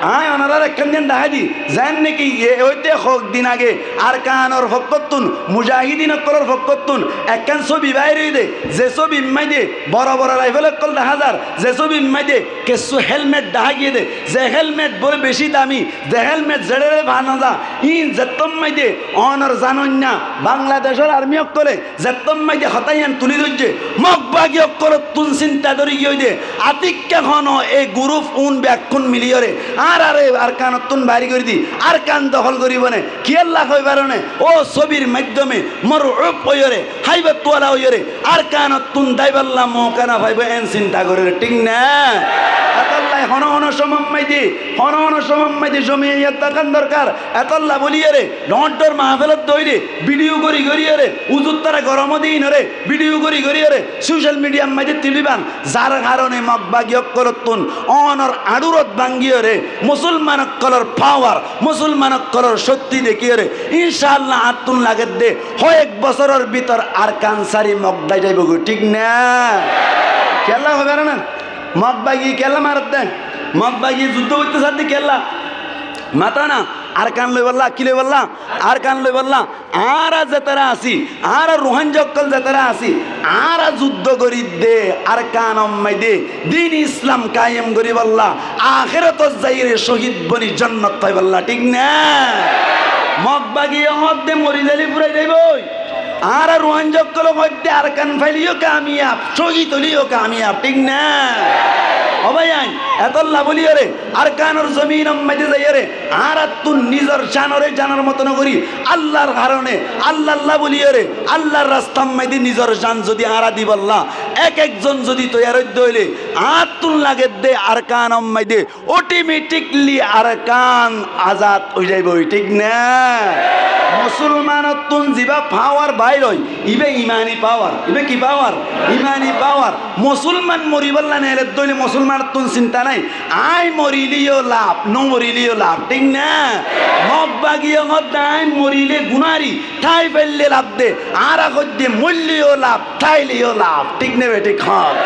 আয় ওনারা একখান দিন ডাহাদি জান নাকি হইতে হোক দিন আগে আর কানোর ফকতুন মুজাহিদিন অকলর ফকতুন একখান ছবি বাইরে দে যে ছবি ইম্মাই দে বড় বড় রাইফেল অকল দেখা যার যে ছবি ইম্মাই দে কিছু হেলমেট ডাহা গিয়ে দে যে হেলমেট বলে বেশি দামি যে হেলমেট জেড়ে ভানা যা ইন যেতম্মাই দে অনর জানন না বাংলাদেশের আর্মি অকলে যেতম্মাই দে হতাইয়ান তুলি ধরছে মগবাগি অকল তুন চিন্তা ধরি গিয়ে দে আতিক্কা খন এই গ্রুপ উন ব্যাকুন মিলিয়রে আর কান তুন বাড়ি করে দি আর কান দখল করিব নে কি আল্লাহ কই পারনে ও ছবির মাধ্যমে মর উপ হইরে হাইবে তোলা হইরে আর কান তুন দাইবাল্লা মৌকানা ভাইব এন চিন্তা করে ঠিক না আতাল্লাহ হন হন সমম্মাই দি জমিয়ত দেখান দরকার এতাল্লাহ বলিয়ে রে নটর মাহফিলত দইরে ভিডিও করি রে উজুত তারা গরম দিন রে ভিডিও করি রে সোশ্যাল মিডিয়ার মাঝে তুলিবান যার কারণে মগবাগি অকলতুন অনর আড়ুরত ভাঙ্গিয়ে রে মুসলমান অকলর পাওয়ার মুসলমান অকলর শক্তি দেখিয়ে রে ইনশাআল্লাহ আতুন লাগে দে হয় এক বছরের ভিতর আর কানসারি মগদাই যাইব ঠিক না খেলা হবে না মগবাগি খেলা মারত দেন মগবাগি যুদ্ধ করতে সাথে খেলা মাতা না আর কান লই বললা কি লই বললা আর কান লই বললা আর যেতারা আসি আর রোহান জক্কল যেতারা আসি আর যুদ্ধ করি দে আর কান অম্মাই দে দিন ইসলাম কায়েম করি বললা আখিরাত যাইরে শহীদ বনি জান্নাত পাই বললা ঠিক না মগবাগি হদ্দে মরি জালি পুরাই যাইবই আর রোহান জক্কল হদ্দে আর কান ফাইলিও কামিয়াব শহীদ হলিও কামিয়াব ঠিক না অবায়ান এতল্লা বলিও রে আর কানোর জমিন মাঝে যাইয়ে রে আর তুই নিজের জানরে জানার মতন করি আল্লাহর কারণে আল্লাহ বলিও রে আল্লাহর রাস্তা মাইদি নিজের জান যদি আরা দি বললা এক একজন যদি তৈয়ার হইলে আর তুন লাগে দে আর কান মাইদে অটোমেটিকলি আর কান আজাদ হয়ে যাইব ঠিক না মুসলমান তুন জিবা পাওয়ার বাইর হয় ইবে ইমানি পাওয়ার ইবে কি পাওয়ার ইমানি পাওয়ার মুসলমান মরি বললা নেলে দইলে মুসলমান তুন চিন্তা নাই আই মরিলিও লাভ ন মরিলিও লাভ ঠিক না মগবাগিও মদ্দাই মরিলে গুনারি ঠাই ফেললে লাভ দে আর আগত দিয়ে মূল্যও লাভ ঠাইলিও লাভ ঠিক নেবে ঠিক হক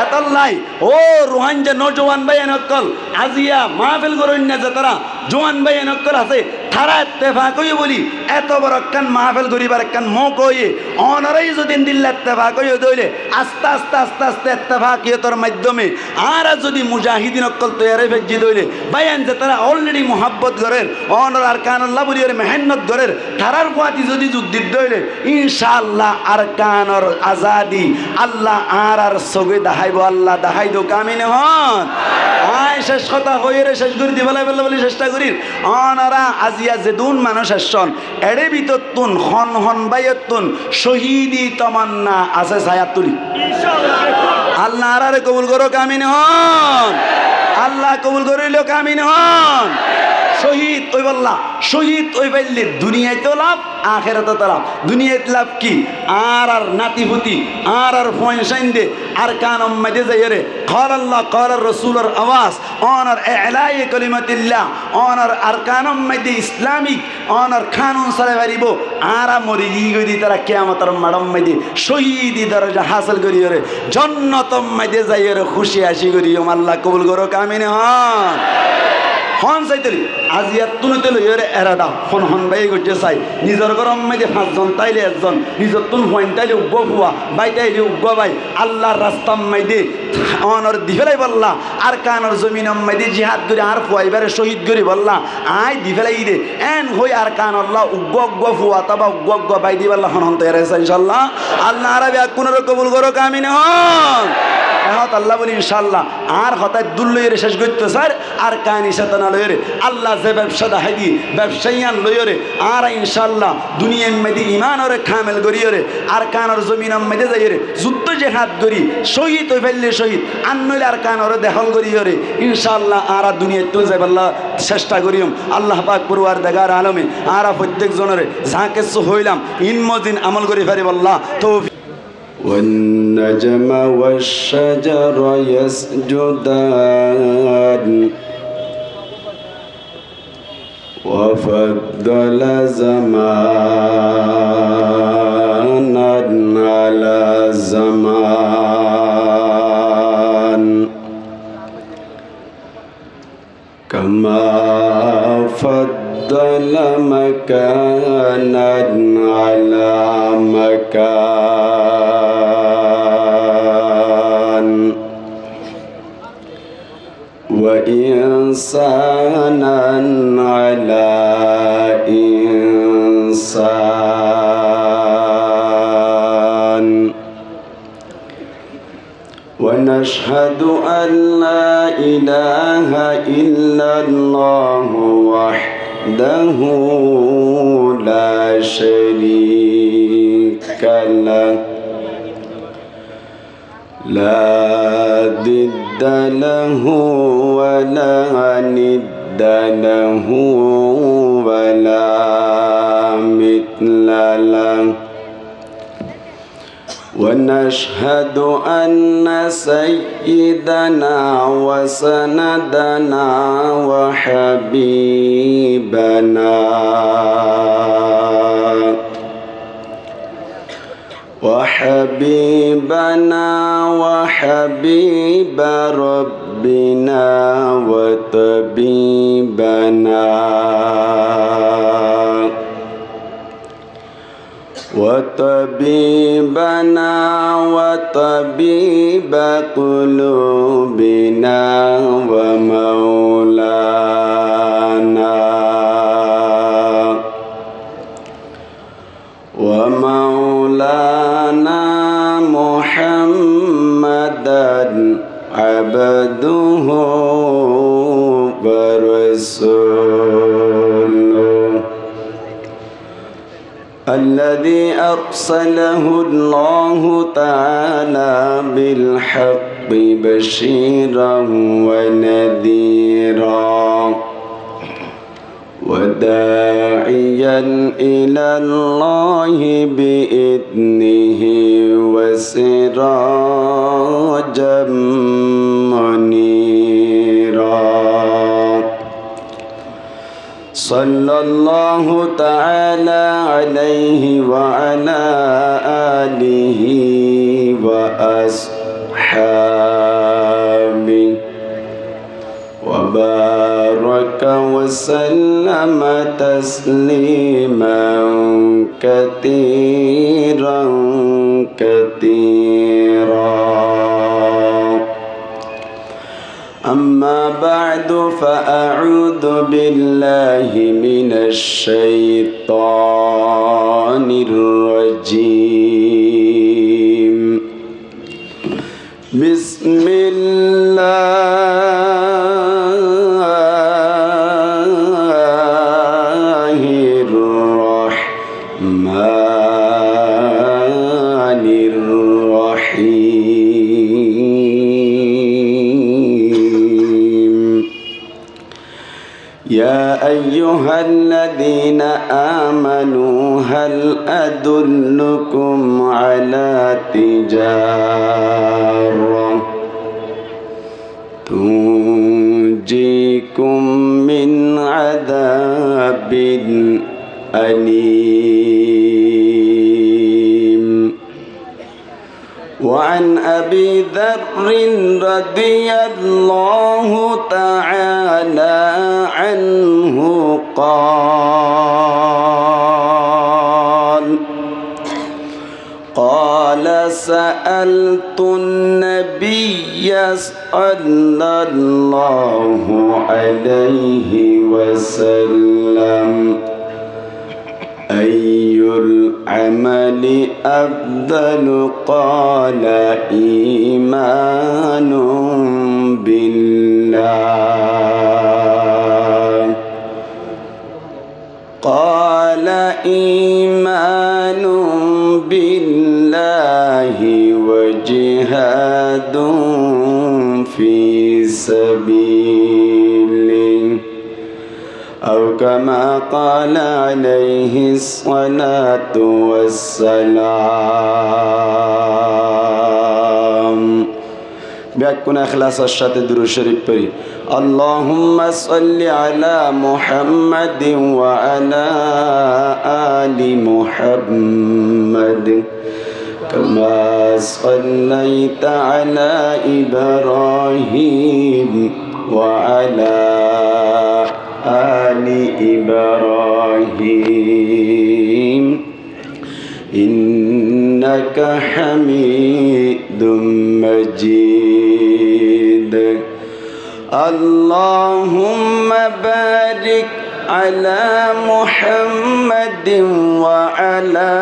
এতল্লাই ও রোহান যে নজওয়ান ভাই নকল আজিয়া মাহফিল করুন না যে তারা জোয়ান ভাই নকল আছে তারা ইত্তেফাক হয়ে বলি এত বড় একখান মাহফিল করিবার একখান মক হয়ে অনারাই যদি দিল্লা ইত্তেফাক হয়ে দইলে আস্তে আস্তে আস্তে আস্তে ইত্তেফাকিয়তের মাধ্যমে আর যদি মুজাহিদিন অকল তৈয়ারে ভেজি দইলে বাইয়ান যে তারা অলরেডি মোহাব্বত করেন অনর আর কান আল্লাহ বলি মেহনত করেন তারার কোয়াতি যদি যুগ দিত দইলে ইনশাআল্লাহ আর কানর আজাদি আল্লাহ আর সগে দাহাইব আল্লাহ দাহাই দো কামিনে হন আয় শেষ কথা হয়ে শেষ করি দিবলাই বলে চেষ্টা করি অনারা আজিয়া যে দুন মানুষ আসন এড়ে ভিতর তুন হন হন বাইয়ত তুন শহীদি তমান্না আছে ছায়া তুলি আল্লাহ আরে কবুল করো কামিন হন আল্লাহ কবুল করিল কামিন হন শহীদ ওই বললা শহীদ ওই পাইলে দুনিয়ায় তো লাভ আখেরাতে তো লাভ দুনিয়ায় লাভ কি আর নাতিপুতি আর ফয়সাইন দে আর কান মাঝে যাই রে কল আল্লাহ কল রসুলের আওয়াজ অনার এলাই কলিমাতিল্লাহ অনার আর কান মাঝে ইসলামিক অনার খানুন সালে পারিব আর মরি গি তারা কিয়ামতের মাডম মাঝে শহীদি দরজা হাসিল করি রে জান্নাতম মাঝে যাই রে খুশি হাসি করি আল্লাহ কবুল করো কামিনে হন হন চাইতেলি আজি তুনতে লইরে এরাডা হন হন বাই গজে চাই নিজের গরম মাঝে 5 জন তাইলে একজন নিজের তুন হইন তাইলে উব্ব ফুয়া বাই তাইলে উব্ব বাই আল্লাহর রাস্তা মাইদে অনর দিফেলাই বললা আর কানর জমিন মাইদে জিহাদ করে আর ফুয়াইবারে শহীদ করে বললা আই দিফেলাই দে এন হই আর কান আল্লাহ উব্ব উব্ব ফুয়া তবা উব্ব উব্ব বাই দি বললা হন হন তৈরি ইনশাআল্লাহ আল্লাহ আরবি আর কোন কবুল করো কামিন হন এখন আল্লাহ বলি ইনশাআল্লাহ আর হঠাৎ দূর লইরে শেষ করতে স্যার আর কাহিনী সাতানা লইরে আল্লাহ যে ব্যবসা দেখাই দি ব্যবসায়িয়ান লইরে আর ইনশাআল্লাহ দুনিয়ার মেয়েদি ইমান ওরে খামেল করিয়রে আর কানর জমিন মেয়েদে যাইরে যুদ্ধ যে হাত ধরি শহীদ হয়ে ফেললে শহীদ আর নইলে আর কান ওরে দেখাল করিয়রে ইনশাআল্লাহ আর দুনিয়ায় তুলে যাই আল্লাহ চেষ্টা করিম আল্লাহ পাক পরওয়ার দেগার আলমে আর প্রত্যেক জনের যা কিছু হইলাম ইনমদিন আমল করি পারিব আল্লাহ তো والنجم والشجر يسجدان وفضل زمانا على زمان كما كما فضل مكانا على مكان وإنسانا على إنسان ونشهد أن لا إله إلا الله وحده لا شريك له لا ضد له ولا ند له ولا مثل له ونشهد أن سيدنا وسندنا وحبيب ربنا وطبيب قلوبنا ومولانا محمدا عبده ورسوله الذي أرسله الله تعالى بالحق بشيرا ونذيرا وداعيا إلى الله بإذنه وسراجا منيرا صلى الله تعالى عليه وعلى آله وأصحابه وبارك وسلم تسليما كثيرا أما بعد فأعوذ بالله من الشيطان الرجيم بسم الله الرحمن الرحيم يا أيها الذين آمنوا هل أدلكم على تجارة تنجيكم من عذاب أليم وعن أبي ذر رضي الله تعالى عنه قال سألت النبي صلى الله عليه وسلم أي العمل أفضل قال إيمان بالله قال إيمان بالله وجهاد في سبيله أو كما قال عليه الصلاة والسلام بيكون إخلاص الشات درو شريف بري اللهم صل على محمد وعلى آل محمد كما صليت على إبراهيم وعلى آل إبراهيم إنك حميد مجيد اللهم بارك على محمد وعلى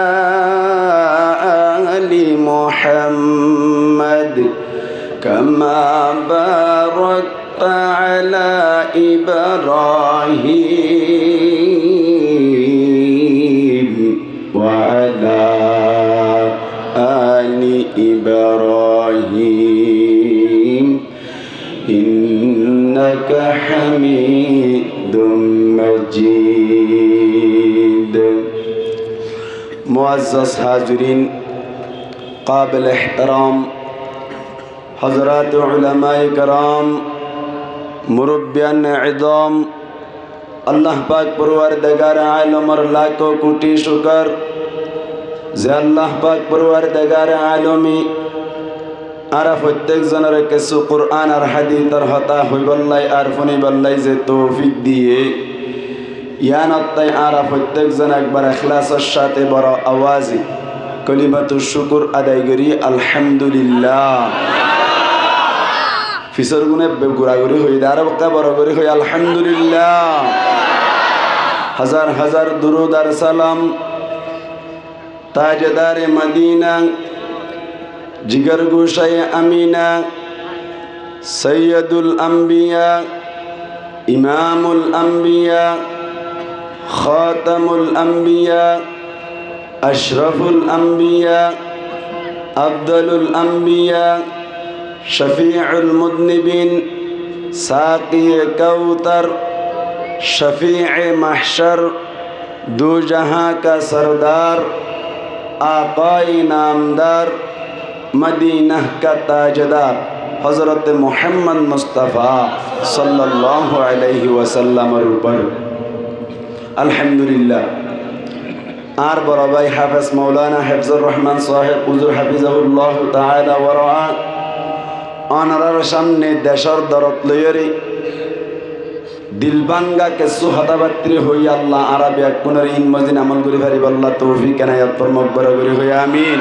آل محمد كما باركت على إبراهيم وعلى آل إبراهيم إنك حميد مجيد معزز حاضرين قابل احترام حضرات علماء کرام মুরব্বিয়ান ইযম আল্লাহ পাক পরওয়ারদিগার আলমের লাখো কোটি শুকর যে আল্লাহ পাক পরওয়ারদিগার আলমী আর প্রত্যেক জনের কিছু কোরআন আর হাদিসের হতা হইবল্লাই আর ফনিবল্লাই যে তৌফিক দিয়ে ইয়ানতাই আর প্রত্যেক জন একবার ইখলাসের সাথে বড় আওয়াজে কলিমাতুশ শুকর আদায় করি আলহামদুলিল্লাহ ফিসর গুনে ঘোরাঘুরি হই আর বক্কা বড় করে হই আলহামদুলিল্লাহ হাজার হাজার দুরুদ আর সালাম তাজদারে মদিনা জিগর গোশায়ে আমিনা সৈয়দুল আম্বিয়া ইমামুল আম্বিয়া খাতামুল আম্বিয়া আশরাফুল আম্বিয়া আফদলুল আম্বিয়া শফিউল মুদনিবিন সাকি কৌতর शफीअ महशर दो जहां का सरदार आकाए नामदार मदीना का ताजदार हज़रत मोहम्मद मुस्तफ़ा सल्लल्लाहु अलैहि वसल्लम ऊपर अल्हम्दुलिल्लाह आर बड़ा भाई हाफिज मौलाना हिफ्जुर रहमान साहिब हुजूर हाफिज़हुल्लाह ताआला व रआ अनरार सामने देशर दरद लयरी दिलबांगा के सुहदाबात्री हुई अल्लाह आरब याकुनर इन मजिन अमल गुरी भारी बल्ला तौफीक इनायत पर मकबरा गुरी हुई आमीन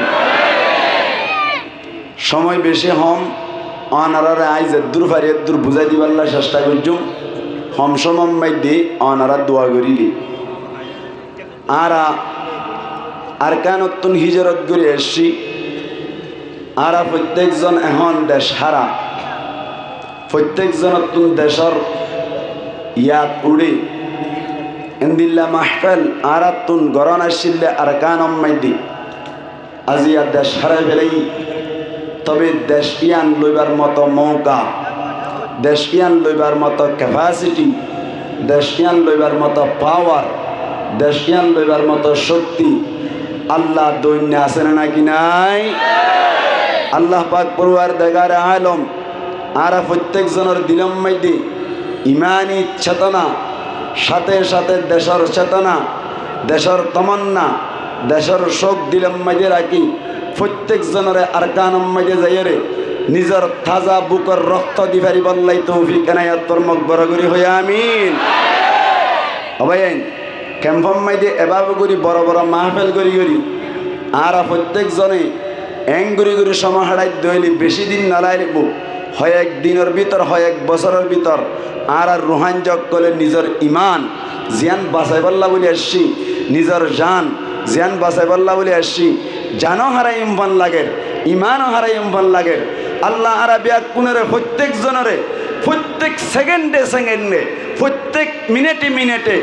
समय बेशी हम अनारार आइज दूर भारी दूर बुझाई दी बल्ला চেষ্টা করজুম हम সমম মাইদি अनारा দোয়া করিলি আরকানতুন হিজরত করে এসছি আরা প্রত্যেকজন এখন দেশ হারা প্রত্যেকজনতুন দেশর ইয়াদ উড়ে ইন্দিল্লা মাহফিল আরাতুন গরন আসিলে আরকানম মাইদি আজিয়া দেশ হারাই ফেলেই তবে দেশ ইয়ান লইবার মতো মৌকা দেশ ইয়ান লইবার মতো ক্যাপাসিটি দেশ ইয়ান লইবার মতো পাওয়ার দেশ ইয়ান লইবার মতো শক্তি আল্লাহ দৈন্য আছে নাকি নাই আল্লাহ পাক পরওয়ারদিগার আলম আরা প্রত্যেকজনের দিলম মাইদি ইমানি চেতনা সাথে সাথে দেশের চেতনা দেশের তমন্না দেশের শোক দিলম মাঝে রাখি প্রত্যেক জনের আরকানম মাঝে যাইরে নিজের তাজা বুকের রক্ত দিবারি বল্লাই তৌফিক ইনায়াত তোর মকবরা করি হই আমিন অবাইন ক্যাম্পম মাঝে এভাবে করি বড় বড় মাহফিল করি করি আর প্রত্যেক জনে এঙ্গুরি গুরি সময় হারাই দইলি বেশি দিন নালাইব হয় এক দিনের ভিতর হয় এক বছরের ভিতর আর রুহান জগ করলে নিজের ইমান জিয়ান বাঁচাই বল্লা বলে আসছি নিজের জান জিয়ান বাঁচাই বল্লা বলে আসছি জানও হারাই ইমফান লাগে ইমানও হারাই ইমফান লাগে আল্লাহ আরাবিয়া কুনরে প্রত্যেক জনরে প্রত্যেক সেকেন্ডে সেকেন্ডে প্রত্যেক মিনিটে মিনিটে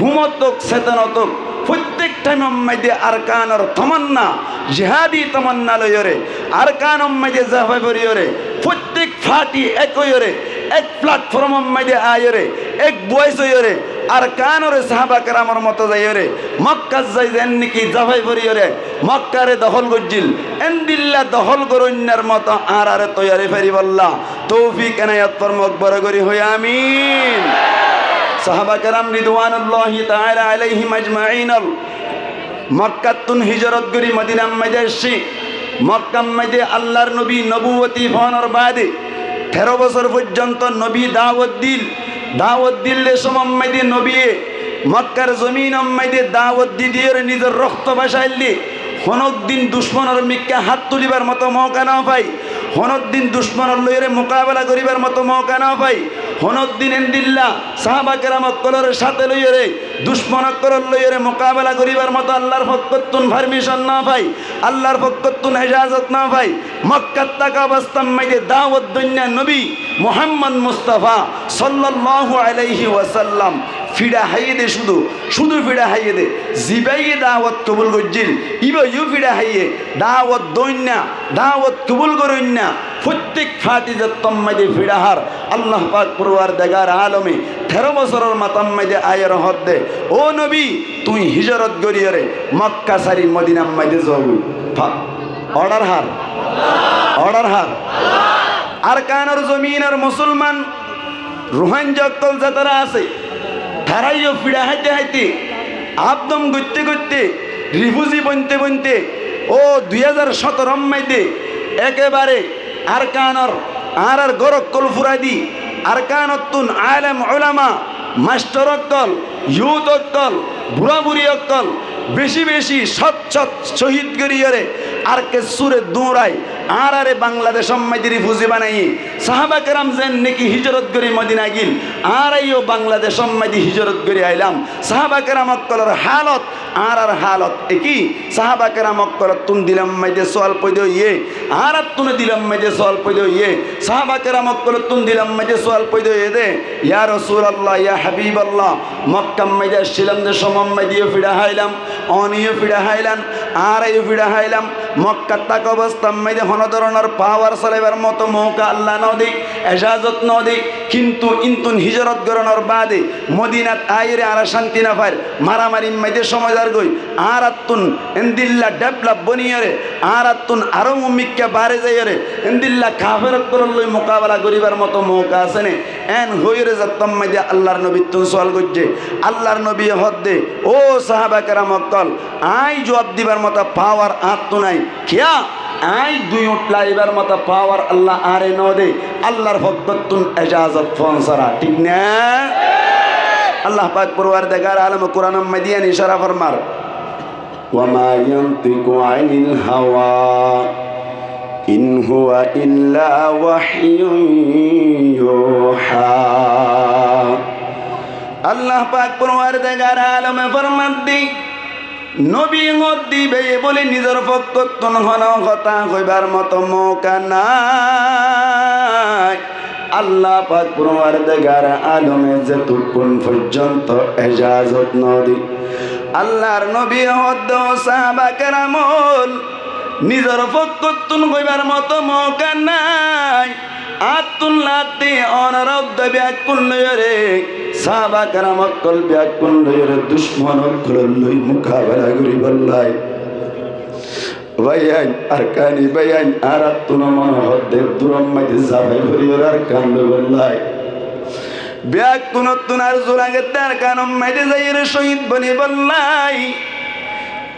ঘুমতক চেতনতক প্রত্যেক টাইম মাইদে আরকানর তমন্না জিহাদি তমন্না লয়রে আরকান মাইদে জাফাই বরিয়রে প্রত্যেক ফাটি একয়রে এক প্ল্যাটফর্ম মাইদে আয়রে এক বয়স হইরে আরকানরে সাহাবা কেরামর মতো যাইরে মক্কা যাই যেন নাকি জাফাই বরিয়রে মক্কারে দখল গজ্জিল এন্দিল্লা দখল গরন্যার মতো আরে তৈয়ারি ফেরি বল্লা তৌফিক ইনায়াত পর মকবরা করি হই আমিন সাহাবা কেরাম রিদওয়ানুল্লাহি তাআলা আলাইহিম আজমাইন মক্কাতুন হিজরত করি মদিনা মাঝে আসছি মক্কা মাঝে আল্লাহর নবী নবুয়তি ফোনের বাদে 13 বছর পর্যন্ত নবী দাওয়াত দিল দাওয়াত দিলে সমম্মাইদে নবী মক্কার জমিন অম্মাইদে দাওয়াত দিয়ে নিজের রক্ত ভাসাইলি হনক দিন দুশ্মনের মিক্কা হাত তুলিবার মতো মৌকা না পাই, হনক দিন দুশ্মনের লইরে মোকাবেলা করিবার মতো মৌকা না পাই, হনক দিন এন্দিল্লা সাহাবা কেরামত কলরের সাথে লইরে দুশ্মনক কলর লইরে মোকাবেলা করিবার মতো আল্লাহর পক্ষতুন পারমিশন না পাই, আল্লাহর পক্ষতুন ইজাজত না পাই, মক্কাত থাকা অবস্থান মাইদে দাওয়াত দইন্না নবী মুহাম্মদ মুস্তাফা সাল্লাল্লাহু আলাইহি ওয়াসাল্লাম ফিডা হাইয়ে দে, শুধু ফিডা হাইয়ে দে জিবাইয়ে দাওয়াত কবুল করছিল, ইবা ইউ ফিডা হাইয়ে দাওয়াত দইন্না দাওয়াত কবুল করইন্না প্রত্যেক ফাটি যত্তম্মাইদে ফিডাহার আল্লাহ পাক পরওয়ারদিগার আলমে 13 বছরের মাতাম্মাইদে আয়ের হদ দে ও নবী তুই হিজরত গরিয়রে মক্কা সারি মদিনা মাইদে যাবি অর্ডার হার আর কানার জমিনের মুসলমান রুহান জক্কল যাতারা আছে তারাইও ফিডা হাইতে আবদম করতে রিফুজি বনতে ও 2017 মাইদে একেবারে আর কানর আর গরক্কল ফুরাদি আর কানতুন আলেম উলামা মাস্টার অক্কল ইউথ অক্কল বুড়া বুড়ি অক্কল বেশি সৎ শহীদ করিয়রে আর কে সুরে দৌড়াই আর আরে বাংলাদেশ সম্মাইদি ফুজি বানাই সাহাবা কেরাম যেন নাকি হিজরত করি মদিনা গিল আর আইও বাংলাদেশ সম্মাইদি হিজরত করে আইলাম সাহাবা কেরাম অক্কলের হালত আর হালত একই সাহাবা কেরাম অক্কল তুন দিলাম মাইদে সোয়াল পয়দে ইয়ে আর তুন দিলাম মাইদে সোয়াল পয়দে ইয়ে সাহাবা কেরাম অক্কল তুন দিলাম মাইদে সোয়াল পয়দে ইয়ে দে ইয়া রাসূলুল্লাহ ইয়া হাবিবাল্লাহ মক্কা মাইদে ছিলাম যে সমম মাইদিও ফিডা হাইলাম অনিও ফিডা হাইলাম আর আইও ফিডা হাইলাম মক্কা তাক অবস্থা মাইদে হন ধরনের পাওয়ার চালাইবার মতো মৌকা আল্লাহ নদী এজাজত নদী কিন্তু ইন্তুন হিজরত গরণর বাদে মদিনাত আইরে আর শান্তি না পায় মারামারি মাইদে সময় গই আর আত্তুন এন্দিল্লা ডেভেলপ বনিয়রে আর আত্তুন আরো মুমিককে বাড়ে যাইরে এন্দিল্লা কাফেরত করলই মোকাবেলা করিবার মতো মৌকা আছে নে এন হইরে যাত্তম মাইদে আল্লাহর নবী তুন সওয়াল করছে আল্লাহর নবী হদ্দে ও সাহাবা কেরাম অক্কল আই জবাব দিবার মতো পাওয়ার আত্তু নাই কিয়া আই দুই উঠলাইবার মতো পাওয়ার আল্লাহ আরে ন দে আল্লাহর ভক্ততুন এজাজত ফনসারা ঠিক না আল্লাহ পাক পরওয়ারদিগার আলম কোরআন মাদিয়ান ইশারা ফরমার ওয়ামা ইয়ানতিকু আনিল হাওয়া ইন হুয়া ইল্লা ওয়াহয়ুন ইউহা আল্লাহ পাক পরওয়ারদিগার আলম ফরমান দি নবী দিবে বলে নিজের পক্ষতুন হন কথা কইবার মতো মৌকা নাই আল্লাহ পাক পরওয়ারদিগার আলমে যতক্ষণ পর্যন্ত ইজাজত নদী আল্লাহর নবী হদ্দ সাহাবা কেরামল নিজের পক্ষতুন কইবার মতো মৌকা নাই আতুল্লাতে অনরব্দ ব্যাকুল লয়রে সাহাবা কেরামত কল ব্যাকুল লয়রে দুশ্মন কল লই মোকাবেলা করি বললাই ভাইয়ান আর কানি ভাইয়ান আর তুন মন হদ্দে দুরম মাইতে যাবে ভরিয়র আর কান বললাই ব্যাকুল তুনার জোরাগে তার কানম মাইতে যাইরে শহীদ বনি বললাই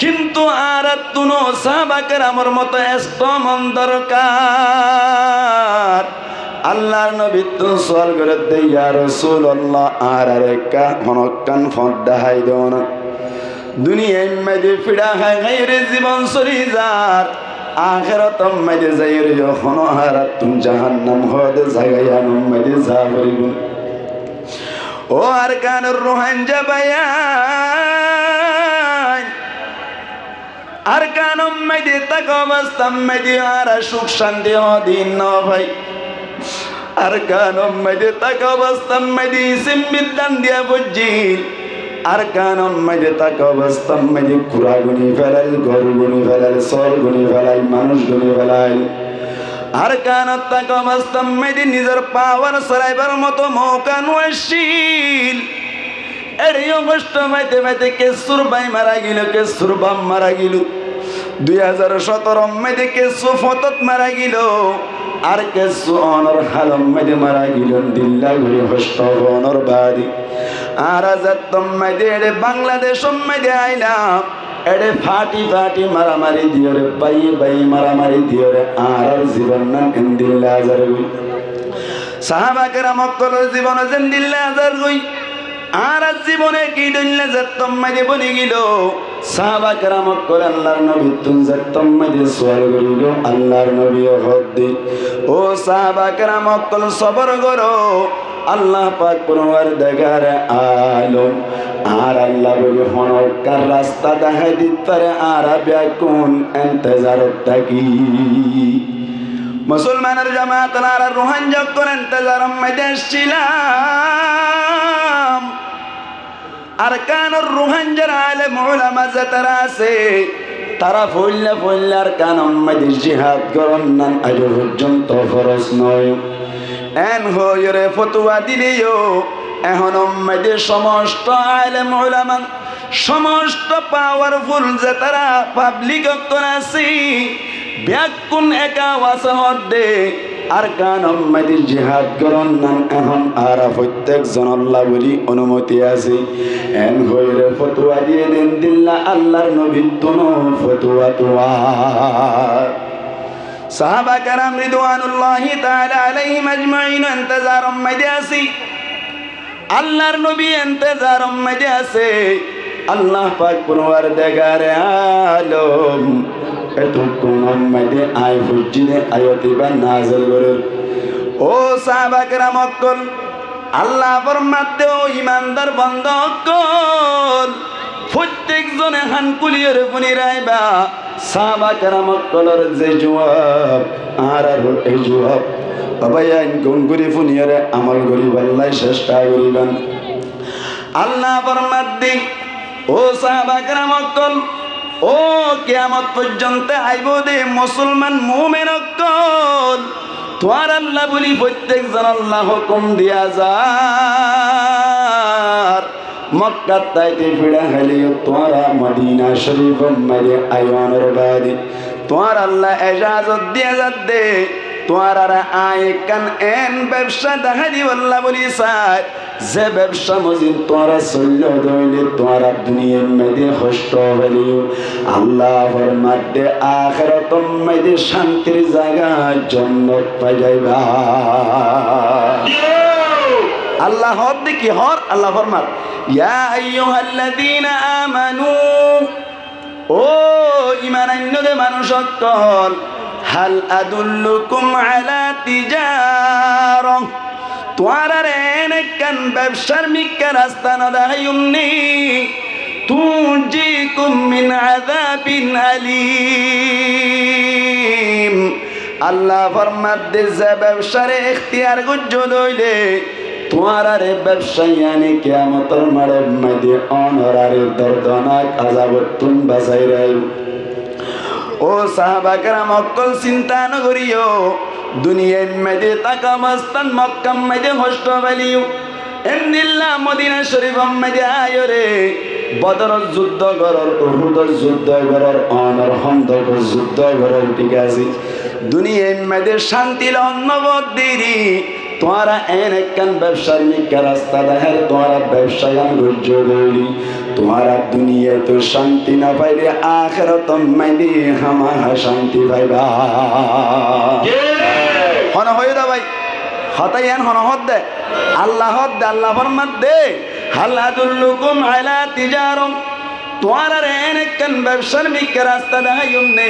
কিন্তু আর তুনো সাহাবা কেরামর মতো এস্তমন দরকার আল্লাহর নবী তো সওয়াল করে দে ইয়া রাসূলুল্লাহ আর রেকা হনকান ফদা হাই দোন দুনিয়ায় মধ্যে ফিড়া হাই গায়রে জীবন সরি যার আখিরাত মধ্যে যাইরে যখন হারাত তুম জাহান্নাম হদে জায়গায় মধ্যে যাবরিব ও আর কানুর রুহান জাবায়ান আর কানুম মধ্যে তাক অবস্থা মধ্যে আর সুখ শান্তি দিন ন ভাই আর কানম মধ্যে তাক অবস্থা মধ্যে সিম্বিদান দিয়া বুঝিল আর কানম মধ্যে তাক অবস্থা মধ্যে কুড়া গুনি ফেলাই ঘর গুনি ফেলাই সর গুনি ফেলাই মানুষ গুনি ফেলাই আর কানত তাক অবস্থা মধ্যে নিজের পাওয়ার সরাইবার মতো মৌকা নশীল এরই অগস্ট মাইতে মাইতে কেসুর বাই মারা গেল কেসুর বাম মারা গেল 2017 মধ্যে কেসু ফতত মারা গেল আর কেসু অনর হালম মধ্যে মারা গেলেন দিল্লা ঘুরে হস্ত অনর বাড়ি আর আজাত্তম মধ্যে বাংলাদেশ মধ্যে আইলাম এডে ফাটি মারামারি দিও রে বাই মারামারি দিও রে আর জীবন নাম দিল্লা হাজার সাহাবা কেরাম অকলের জীবনে যেন দিল্লা হাজার গই আর জীবনে কি দইলে যেতম মাইদে বনি গেল সাহাবা কেরাম অকলে আল্লাহর নবী তুন যেতম মাইদে সোয়াল করিল আল্লাহর নবী হদ দি ও সাহাবা কেরাম অকল সবর করো আল্লাহ পাক পরওয়ার দেগার আলম আর আল্লাহ বলে হনকার রাস্তা দেখাই দিতে আর ব্যাকুন ইন্তজারত থাকি মুসলমানের জামাত আর রোহান যখন ইন্তজারম মধ্যে ছিলাম আর কানর রোহান যারা আলেম উলামা যারা আছে তারা ফইল্লা আর কানম মধ্যে জিহাদ করন না আজ পর্যন্ত ফরজ নয় এন হইরে ফতোয়া দিলিও এখন মধ্যে সমস্ত আলেম উলামা সমস্ত পাওয়ারফুল যে তারা পাবলিক আছে ব্যাকুন একা ওয়াসহদ দে আর কানম মধ্যে জিহাদ করন না এখন আর প্রত্যেকজন আল্লাহ বলি অনুমতি আছে এন হইরে ফতোয়া দিয়ে দেন দিল্লা আল্লাহর নবীর তোনো ফতোয়া তোয়া সাহাবা কেরাম রিদওয়ানুল্লাহি তাআলা আলাইহিম আজমাইন ইন্তজারম মধ্যে আছে আল্লাহর নবী ইন্তজারম মধ্যে আছে আল্লাহ পাক পরওয়ার দেগারে আলম এতক্ষণ মধ্যে আয় ফুজিনে আয়াতি বা নাযিল করে ও সাহাবা কেরাম অকল আল্লাহ ফরমাতে ও ইমানদার বান্দা অকল প্রত্যেকজনে হানকুলিয়ের ফুনি রাইবা সাহাবা কেরাম অকলের যে জবাব আর এই জবাব বাবায়ান কোন করি ফুনিয়ারে আমল করি আল্লাহ চেষ্টা করিবেন আল্লাহ ফরমাতে ও সাহাবা কেরাম অকল ও কিয়ামত পর্যন্ত আইব দে মুসলমান মুমিন অকল তোর আল্লাহ বলি প্রত্যেকজন আল্লাহ হুকুম দিয়া যার মক্কা তাইতে ফিরা হলিও তোরা মদিনা শরীফ মধ্যে আইওয়ানোর বাদে তোর আল্লাহ এজাজত দিয়া যাতে তোর আর আয় কান এন ব্যবসা দেখা দি আল্লাহ বলি সাই যে ব্যবসা মজিদ তোরা চল্য দইলে তোরা দুনিয়ার মধ্যে কষ্ট হলিও আল্লাহ ফরমাতে আখিরাতের মধ্যে শান্তির জায়গা জান্নাত পাই যাইবা আল্লাহ হদ দেখি হর আল্লাহ ফরমাত ইয়া আইয়ুহাল্লাযীনা আমানু ও ঈমানান্যদে মানুষ সকল হাল আদুল্লুকুম আলা তিজারা তোয়ারার এনেকান ব্যবসার মিক্কা রাস্তা না দেখাইমনি তুনজিকুম মিন আযাবিন আলীম আল্লাহ ফরমাতে যে ব্যবসারে ইখতিয়ার গুজ্জ দইলে তোয়ারারে ব্যবসায়িয়ানে কিয়ামতের মাঠের মধ্যে অনরারে দর্দনাক আযাবতুন বাঁচাই রাই ও সাহাবা কেরাম অকল চিন্তা ন করিও দুনিয়ার মধ্যে তাকা মস্তান মক্কা মধ্যে কষ্ট পালিও এমনিল্লা মদিনা শরীফ মধ্যে আয়রে বদরের যুদ্ধ করর উহুদের যুদ্ধ করর অনর খন্দকের যুদ্ধ করর ঠিক আছে দুনিয়ার মধ্যে শান্তি অন্নবদ দিরি তোরা এনেকান ব্যবসার মিক্কা রাস্তা দেখার তোরা ব্যবসায়ান রুজ্জ গলি তোরা দুনিয়া তো শান্তি না পাইলে আখিরাত মাইদি হামা শান্তি পাইবা হন হয়ে দা ভাই হতায়ান হন হদ দে আল্লাহ ফরমাত দে হাল আদুল্লুকুম আলা তিজারম তোরা এনেকান ব্যবসার মিক্কা রাস্তা দেখাইম নে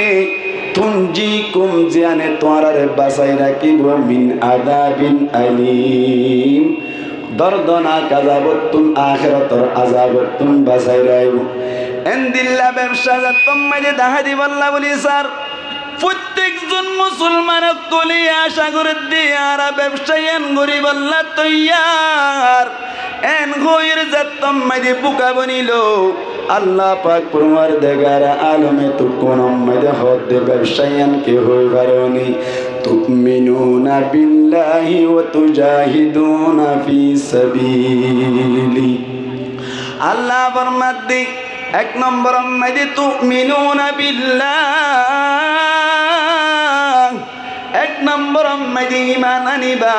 তুনজিকুম জিয়ানে তোরারে বাঁচাই রাখিব মিন আযাবিন আলীম দর্দনাক আযাবতুন আখিরাতের আযাবতুন বাঁচাই রাখিব এন্দিল্লা ব্যবসা যতম মাঝে দেখা দিব আল্লাহ বলি স্যার প্রত্যেকজন মুসলমান কলি আশা করে দিয়ার ব্যবসায়ন গরিব আল্লাহ তৈয়ার এন গইর যতম মাঝে বুকা বনিল আল্লাহ পাক পরওয়ার দেগার আলমে তো কোন মধ্যে হদ ব্যবসায়ন কে হই পারনি তুমিনুনা বিল্লাহি ওয়া তুজাহিদুনা ফি সাবিলি আল্লাহ ফরমাতে এক নম্বর মধ্যে তুমিনুনা বিল্লাহ এক নম্বর মধ্যে ঈমান আনিবা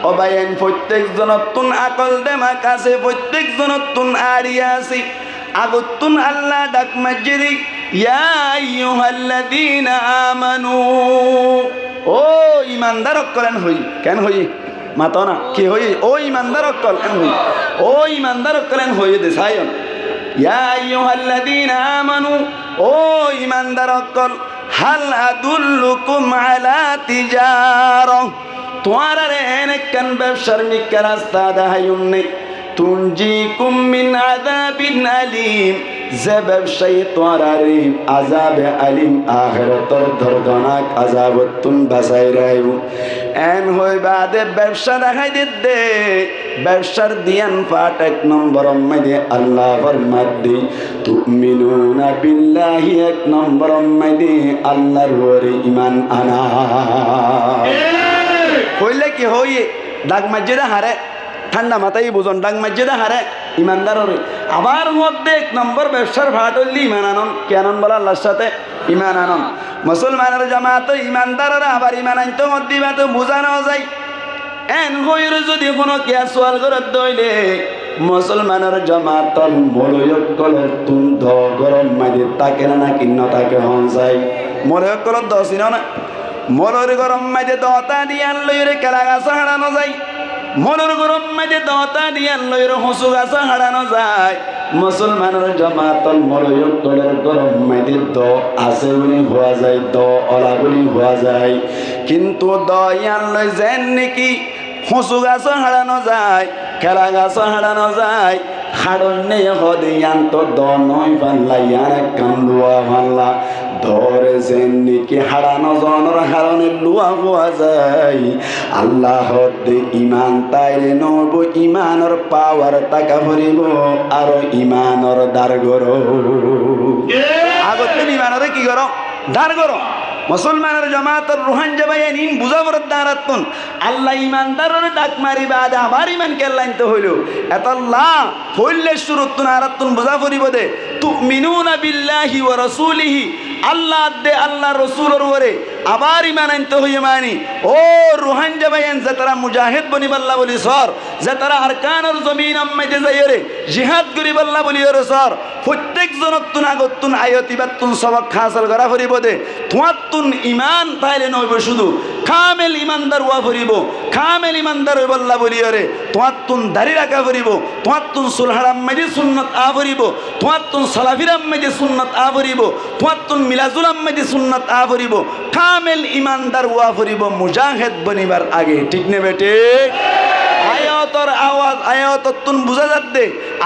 অবায়ন প্রত্যেকজনতুন আকল দেমা কাছে প্রত্যেকজনতুন আরিয়া আছে আগতুন আল্লাহ ডাক মজরি ইয়া আইয়ুহাল্লাযীনা আমানু ও ঈমানদার করেন হই কেন হই মাতো না কি হই ও ইমানদার অকল ও ইমানদার অকলেন হয়ে দে সায়ন ইয়া আইয়ুহাল্লাযীনা আমানু ও ইমানদার অকল হাল আদুল্লুকুম আলা তিজারা তোমারা রে এনেকান ব্যবসার নিকা রাস্তা দেখাইউন্নে তুনজিকুম মিন আযাবিন আলীম যে ব্যবসায়ী তোমারা রে আযাবে আলিম আখিরাতর দর্দনাক আযাবতুন বাঁচাই রাইব এন হই বাদে ব্যবসা দেখাই দে ব্যবসার দিয়ান পাট এক নম্বর মধ্যে আল্লাহ ফরমাতে তুমিনুনা বিল্লাহি এক নম্বর মধ্যে আল্লাহর ওরে ঈমান আনা কইলে কি হই ডাক মসজিদে হারে ঠান্ডা মাথায় বুঝন ডাক মসজিদে হারে ইমানদারের আবার মধ্যে এক নম্বর ব্যবসার ভাট হইলি ইমান আনন কেন বলা আল্লাহর সাথে ইমান আনন মুসলমানের জামাত ইমানদারের আবার ইমান আনতে মধ্যে তো বোঝানো যায় এন হইর যদি কোনো কেয়া সোয়াল করে দইলে মুসলমানের জামাত মলয়ক কলর তুন দ গরম মাঝে তাকে না কিন্ন তাকে হন যায় মলয়ক কলর দছিন না মলর গরম মাঝে দতা দিয়ে লইরে কেলা গাছ হারানো যায় মনের গরম মাঝে দতা দিয়ে লইরে হসু গাছ হারানো যায় মুসলমানের জামাতল মলয়ক কলর গরম মাঝে দ আছে বলি হওয়া যায় দ অলা বলি হওয়া যায় কিন্তু দ ইয়ান লই যেন নাকি হসু গাছ হারানো যায় খেলা গাছ হারানো যায় হাড়ন্যে হদিয়ান তো দ নয় পাল্লা ইয়ার কান্দুয়া পাল্লা ধরে যেন নাকি হারানো জনের হারণে লুয়া হওয়া যায় আল্লাহ দে ইমান তাইলে নব ইমানর পাওয়ার টাকা ভরিব আর ইমানর দার গর আগত ইমানরে কি করো দার করো মুসলমানের জামাতের রুহান যাবাই নিন বুঝাবর দাঁড়াতন আল্লাহ ইমানদারের ডাক মারি বাদে আবার ইমান কেল্লাইতে হইল এত আল্লাহ হইলে শুরুতুন আরাতুন বুঝা পড়িব দে তুমিনুনা বিল্লাহি ওয়া রাসূলিহি আল্লাহ দে আল্লাহ রসুলের ওরে আবার ইমান আনতে হইয়ে মানি ও রুহান যাবাইন যে তারা মুজাহিদ বনিবাল্লা বলি সর যে তারা আরকানের জমিন আম্মাইতে যাইরে জিহাদ করিবাল্লা বলি ওরে সর প্রত্যেক জনতুন আগতুন আয়তিবাতুন সবক হাসিল করা ফরিব দে তোমাতুন ইমান তাইলে নইব শুধু কামেল ইমানদার ওয়া ফরিব কামেল ইমানদার হইবাল্লা বলি ওরে তোমাতুন দাড়ি রাখা ফরিব তোমাতুন সুলহারাম মাইদি সুন্নাত আ ফরিব তোমাতুন সালাফিরাম মাইদি সুন্নাত আ ফরিব তোমাতুন মিলাজুল আম্মাইদি সুন্নাত আ ফরিব কামেল ইমানদার ওয়া ফরিব মুজাহিদ বনিবার আগে ঠিক নে বেটে আয়াতর আওয়াজ আয়াততুন বুঝা যাচ্ছে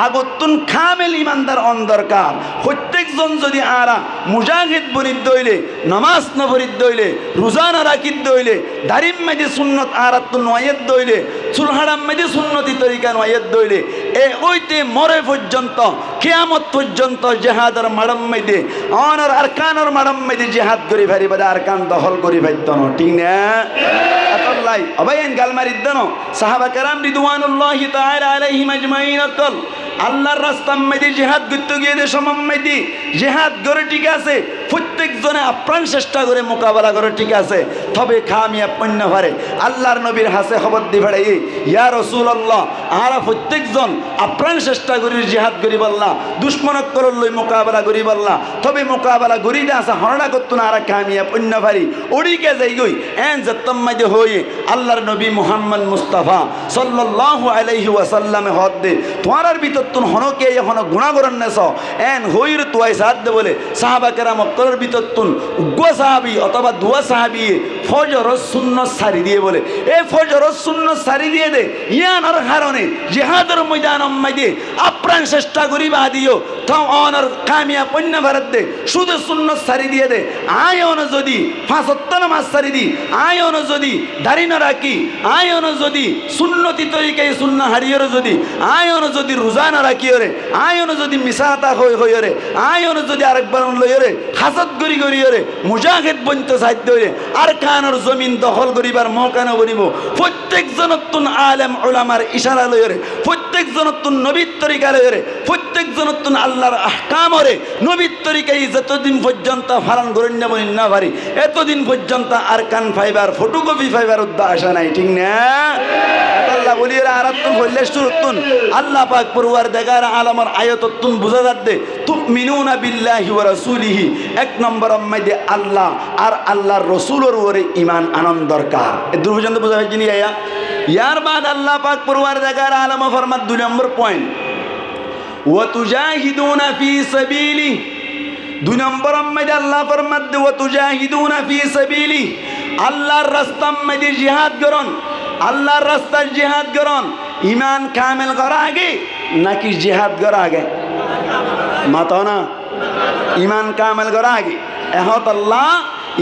আগতুন কামেল ইমানদার অন্দরকার প্রত্যেকজন যদি আরা মুজাহিদ বনিদ দইলে নামাজ না ভরিদ দইলে রোজা না রাখিদ দইলে দারিম মাঝে সুন্নত আরাতুন ওয়াইদ দইলে সুলহারাম মাঝে সুন্নতি তরিকা ওয়াইদ দইলে এ ওইতে মরে পর্যন্ত কিয়ামত পর্যন্ত জিহাদের মাড়ম মাইদে অনর আরকানের মাড়ম মাইদে জিহাদ করি ভারি বাদে আরকান দখল করি ভাইতো না ঠিক না আল্লাহ অবাইন গালমারিদ দনো সাহাবা کرام রিদওয়ানুল্লাহি তাআলা আলাইহিম আজমাইন আকল আল্লাহর রাস্তা মাইদে জিহাদ করতে গিয়ে দে সমম মাইদে জিহাদ করে ঠিক আছে প্রত্যেক জনে আপ্রাণ চেষ্টা করে মোকাবেলা করে ঠিক আছে তবে কামিয়াব পণ্য পারে আল্লাহর নবীর হাসে খবর দি ভাড়াই ইয়া রাসূলুল্লাহ আরা প্রত্যেকজন আপ্রাণ চেষ্টা করি জিহাদ করি বললা দুশমনক করল লই মোকাবেলা করি বললা তবে মোকাবেলা করি দে আসা হরনা করত না আরা কামিয়াব পণ্য পারি ওড়িকে যাই গই এন জত্তম মাইদে হয়ে আল্লাহর নবী মুহাম্মদ মুস্তাফা সাল্লাল্লাহু আলাইহি ওয়াসাল্লাম হদ দে তোমার ভিতর তুন হনকে এখন গুণাগরণ নেছ এন হইর তুয়াই সাথ দে বলে সাহাবা কেরাম অক্করের ভিতর তুন উগ্র সাহাবি অথবা দুয়া সাহাবি ফজর সুন্নত সারি দিয়ে বলে এই ফজর সুন্নত সারি দিয়ে দে ইয়ানোর কারণে জিহাদের ময়দান মাইদে আপ্রাণ চেষ্টা করি বা দিও তো অনর কামিয়া পণ্য ভারত দে শুধু সুন্নত সারি দিয়ে দে আয়ন যদি ৫ ওয়াক্ত নামাজ সারি দি আয়ন যদি দাড়ি না রাখি আয়ন যদি সুন্নতি তরিকায় সুন্না হারিয়র যদি আয়ন যদি রোজা না রাখি রে আয়ন যদি মিসাতা হই রে আয়ন যদি আরেকবার লইরে হাসত গরি গরি রে মুজাহিদ বনতে সাধ্য রে আর কানের জমিন দখল করিবার মৌকা না বনিব প্রত্যেক জনতুন আলেম উলামার ইশারা লইরে প্রত্যেক জনতুন নবীর তরিকা লইরে প্রত্যেক জনতুন আল্লাহর আহকাম রে নবীর তরিকায় যতদিন পর্যন্ত ফালান করেন না বনি না পারি এতদিন পর্যন্ত আর কান ফাইবার ফটোকপি ফাইবার উদ্দা আসা নাই ঠিক না আল্লাহ বলিরা আরাতুন হইলে শুরুতুন আল্লাহ পাক পরওয়ার দেগার আলমের আয়াততুন বুঝা যাচ্ছে তুমিনুনা বিল্লাহি ওয়া রাসূলিহি এক নম্বর মাইদে আল্লাহ আর আল্লাহর রাসূলের উপরে ঈমান আনন্দ দরকার এ দূর পর্যন্ত বুঝা হইছে নি আয়া ইয়ার বাদ আল্লাহ পাক পরওয়ারদিগার আলম ফরমাত 2 নম্বর পয়েন্ট ওয়া তুজাহিদুনা ফি সাবিলি 2 নম্বর মধ্যে আল্লাহ ফরমাত ওয়া তুজাহিদুনা ফি সাবিলি আল্লাহর রাস্তার মধ্যে জিহাদ করুন আল্লাহর রাস্তায় জিহাদ করুন ইমান কামেল করা আগে নাকি জিহাদ করা আগে মাতো না ইমান কামেল করা আগে এহত আল্লাহ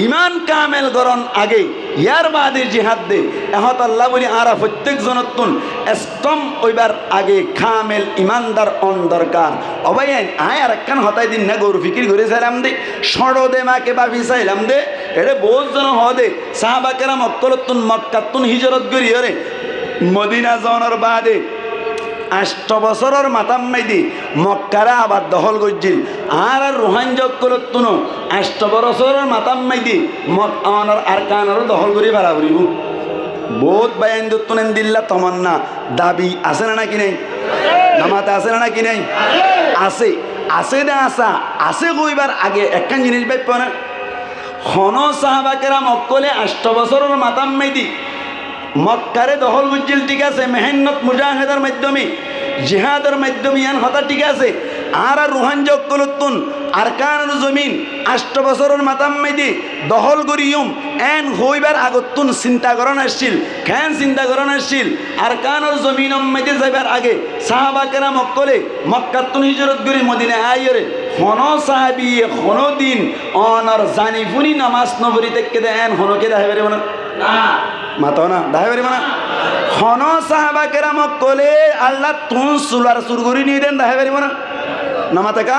ইমান কামেল করন আগে ইয়ার বাদে জিহাদ দে এহত আল্লাহ বলি আরা প্রত্যেক জনতুন স্তম ওইবার আগে কামেল ইমানদার অন দরকার অবাইন আয় আর একখান হতাই দিন না গরু ফিকির করে চাইলাম দে সড়ো দে মাকে বাপি চাইলাম দে এটা বহুত জন হদে সাহাবাকেরা মক্কলতুন মক্কাতুন হিজরত করি রে মদিনা যাওয়ার বাদে 8 বছরের মাতাম মাইদি মক্কারা আবার দখল করছিল আর রোহাঞ্জক করতুন 8 বছরের মাতাম মাইদি মক্কার আর কানার দখল করি বাড়াবড়িব বহুত বায়ান দত্তনেন দিল্লা তমন্না দাবি আছে না নাকি নেই নামাতে আছে না নাকি নেই আছে আছে না আসা আছে কইবার আগে একখান জিনিস ভাইব না হন সাহাবাকেরা মক্কলে 8 বছরের মাতাম মাইদি মক্কারে দখল গুজিল ঠিক আছে মেহনত মুজাহিদের মাধ্যমে জিহাদের মাধ্যমে ইয়ান হতা ঠিক আছে আর রুহানজক কলতুন আরকানুল জমিন 8 বছরের মাতাম মাইদি দখল করিয়ম এন হইবার আগতুন চিন্তা করন আসছিল কেন চিন্তা করন আসছিল আরকানুল জমিন মাইদি যাইবার আগে সাহাবাকেরা মক্কলে মক্কাতুন হিজরত করি মদিনা আইরে হন সাহাবী হন দিন অনর জানিফুনি নামাজ নবরি থেকে দেন হনকে দেখাইবারে না মাতো না দেখাইবারে না হন সাহাবাকেরা মক্কলে আল্লাহ তুন সুলার সুরগুরি নিয়ে দেন দেখাইবারে না নামাতে কা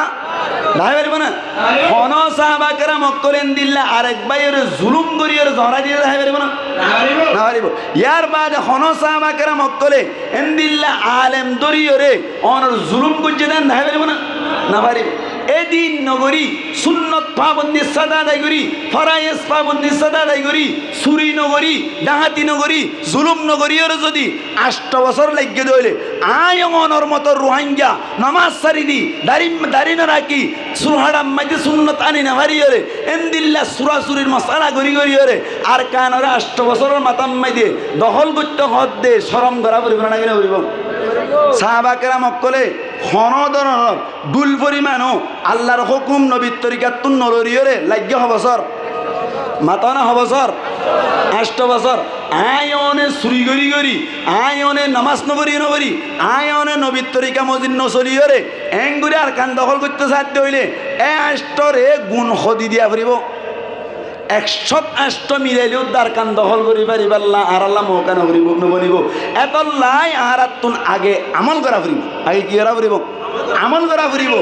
দেখাইবারে না হন সাহাবাকেরা মক্কলেন দিল্লা আরেক বাইরে জুলুম করিয়ে ধরা দিয়ে দেখাইবারে না না পারিব ইয়ার বাদ হন সাহাবাকেরা মক্কলে এন দিল্লা আলেম দরিয়ে রে অনর জুলুম করছে দেন দেখাইবারে না না পারিব এদিন নগরী সুন্নত পাবন্দি সাদা আদায় করি ফরায়েজ পাবন্দি সাদা আদায় করি সুরি নগরী ডাহাতি নগরী জুলুম নগরীর যদি 8 বছর লাগিয়ে দইলে আয় অনর মতো রোহাঙ্গা নামাজ সারি দি দাড়ি না রাখি সুহাড়াম মাঝে সুন্নত আনি না ভারিয়ে এন্দিল্লা সুরাসুরির মশালা গড়ি গড়িয়ে আর কানরে 8 বছরের মাতাম মাইদে দখল করতে হদ দে সরম করা পরিব না কিনা পরিব সাহাবাকেরা মক্কলে হনদরর দুল পরিমাণও আল্লাহর হুকুম নবীর তরিকাতুন নলরিয়রে লাগিয়ে হবসর মাতানা হবসর 8 বছর আয়নে সুরি গরি গরি আয়নে নামাজ নবরি নবরি আয়নে নবীর তরিকা মজিন নচলিয়রে এঙ্গুরি আর কান দখল করতে সাধ্য হইলে 8রে গুণ হদি দিয়া ফুরিব 108 মিলাইলেও দার কান দখল করি পারিবাল্লা আর আল্লাহ মৌকা নবনিব এত লাই আরাতুন আগে আমল করা ফুরিব আগে কি করা ফুরিব আমল করা ফুরিব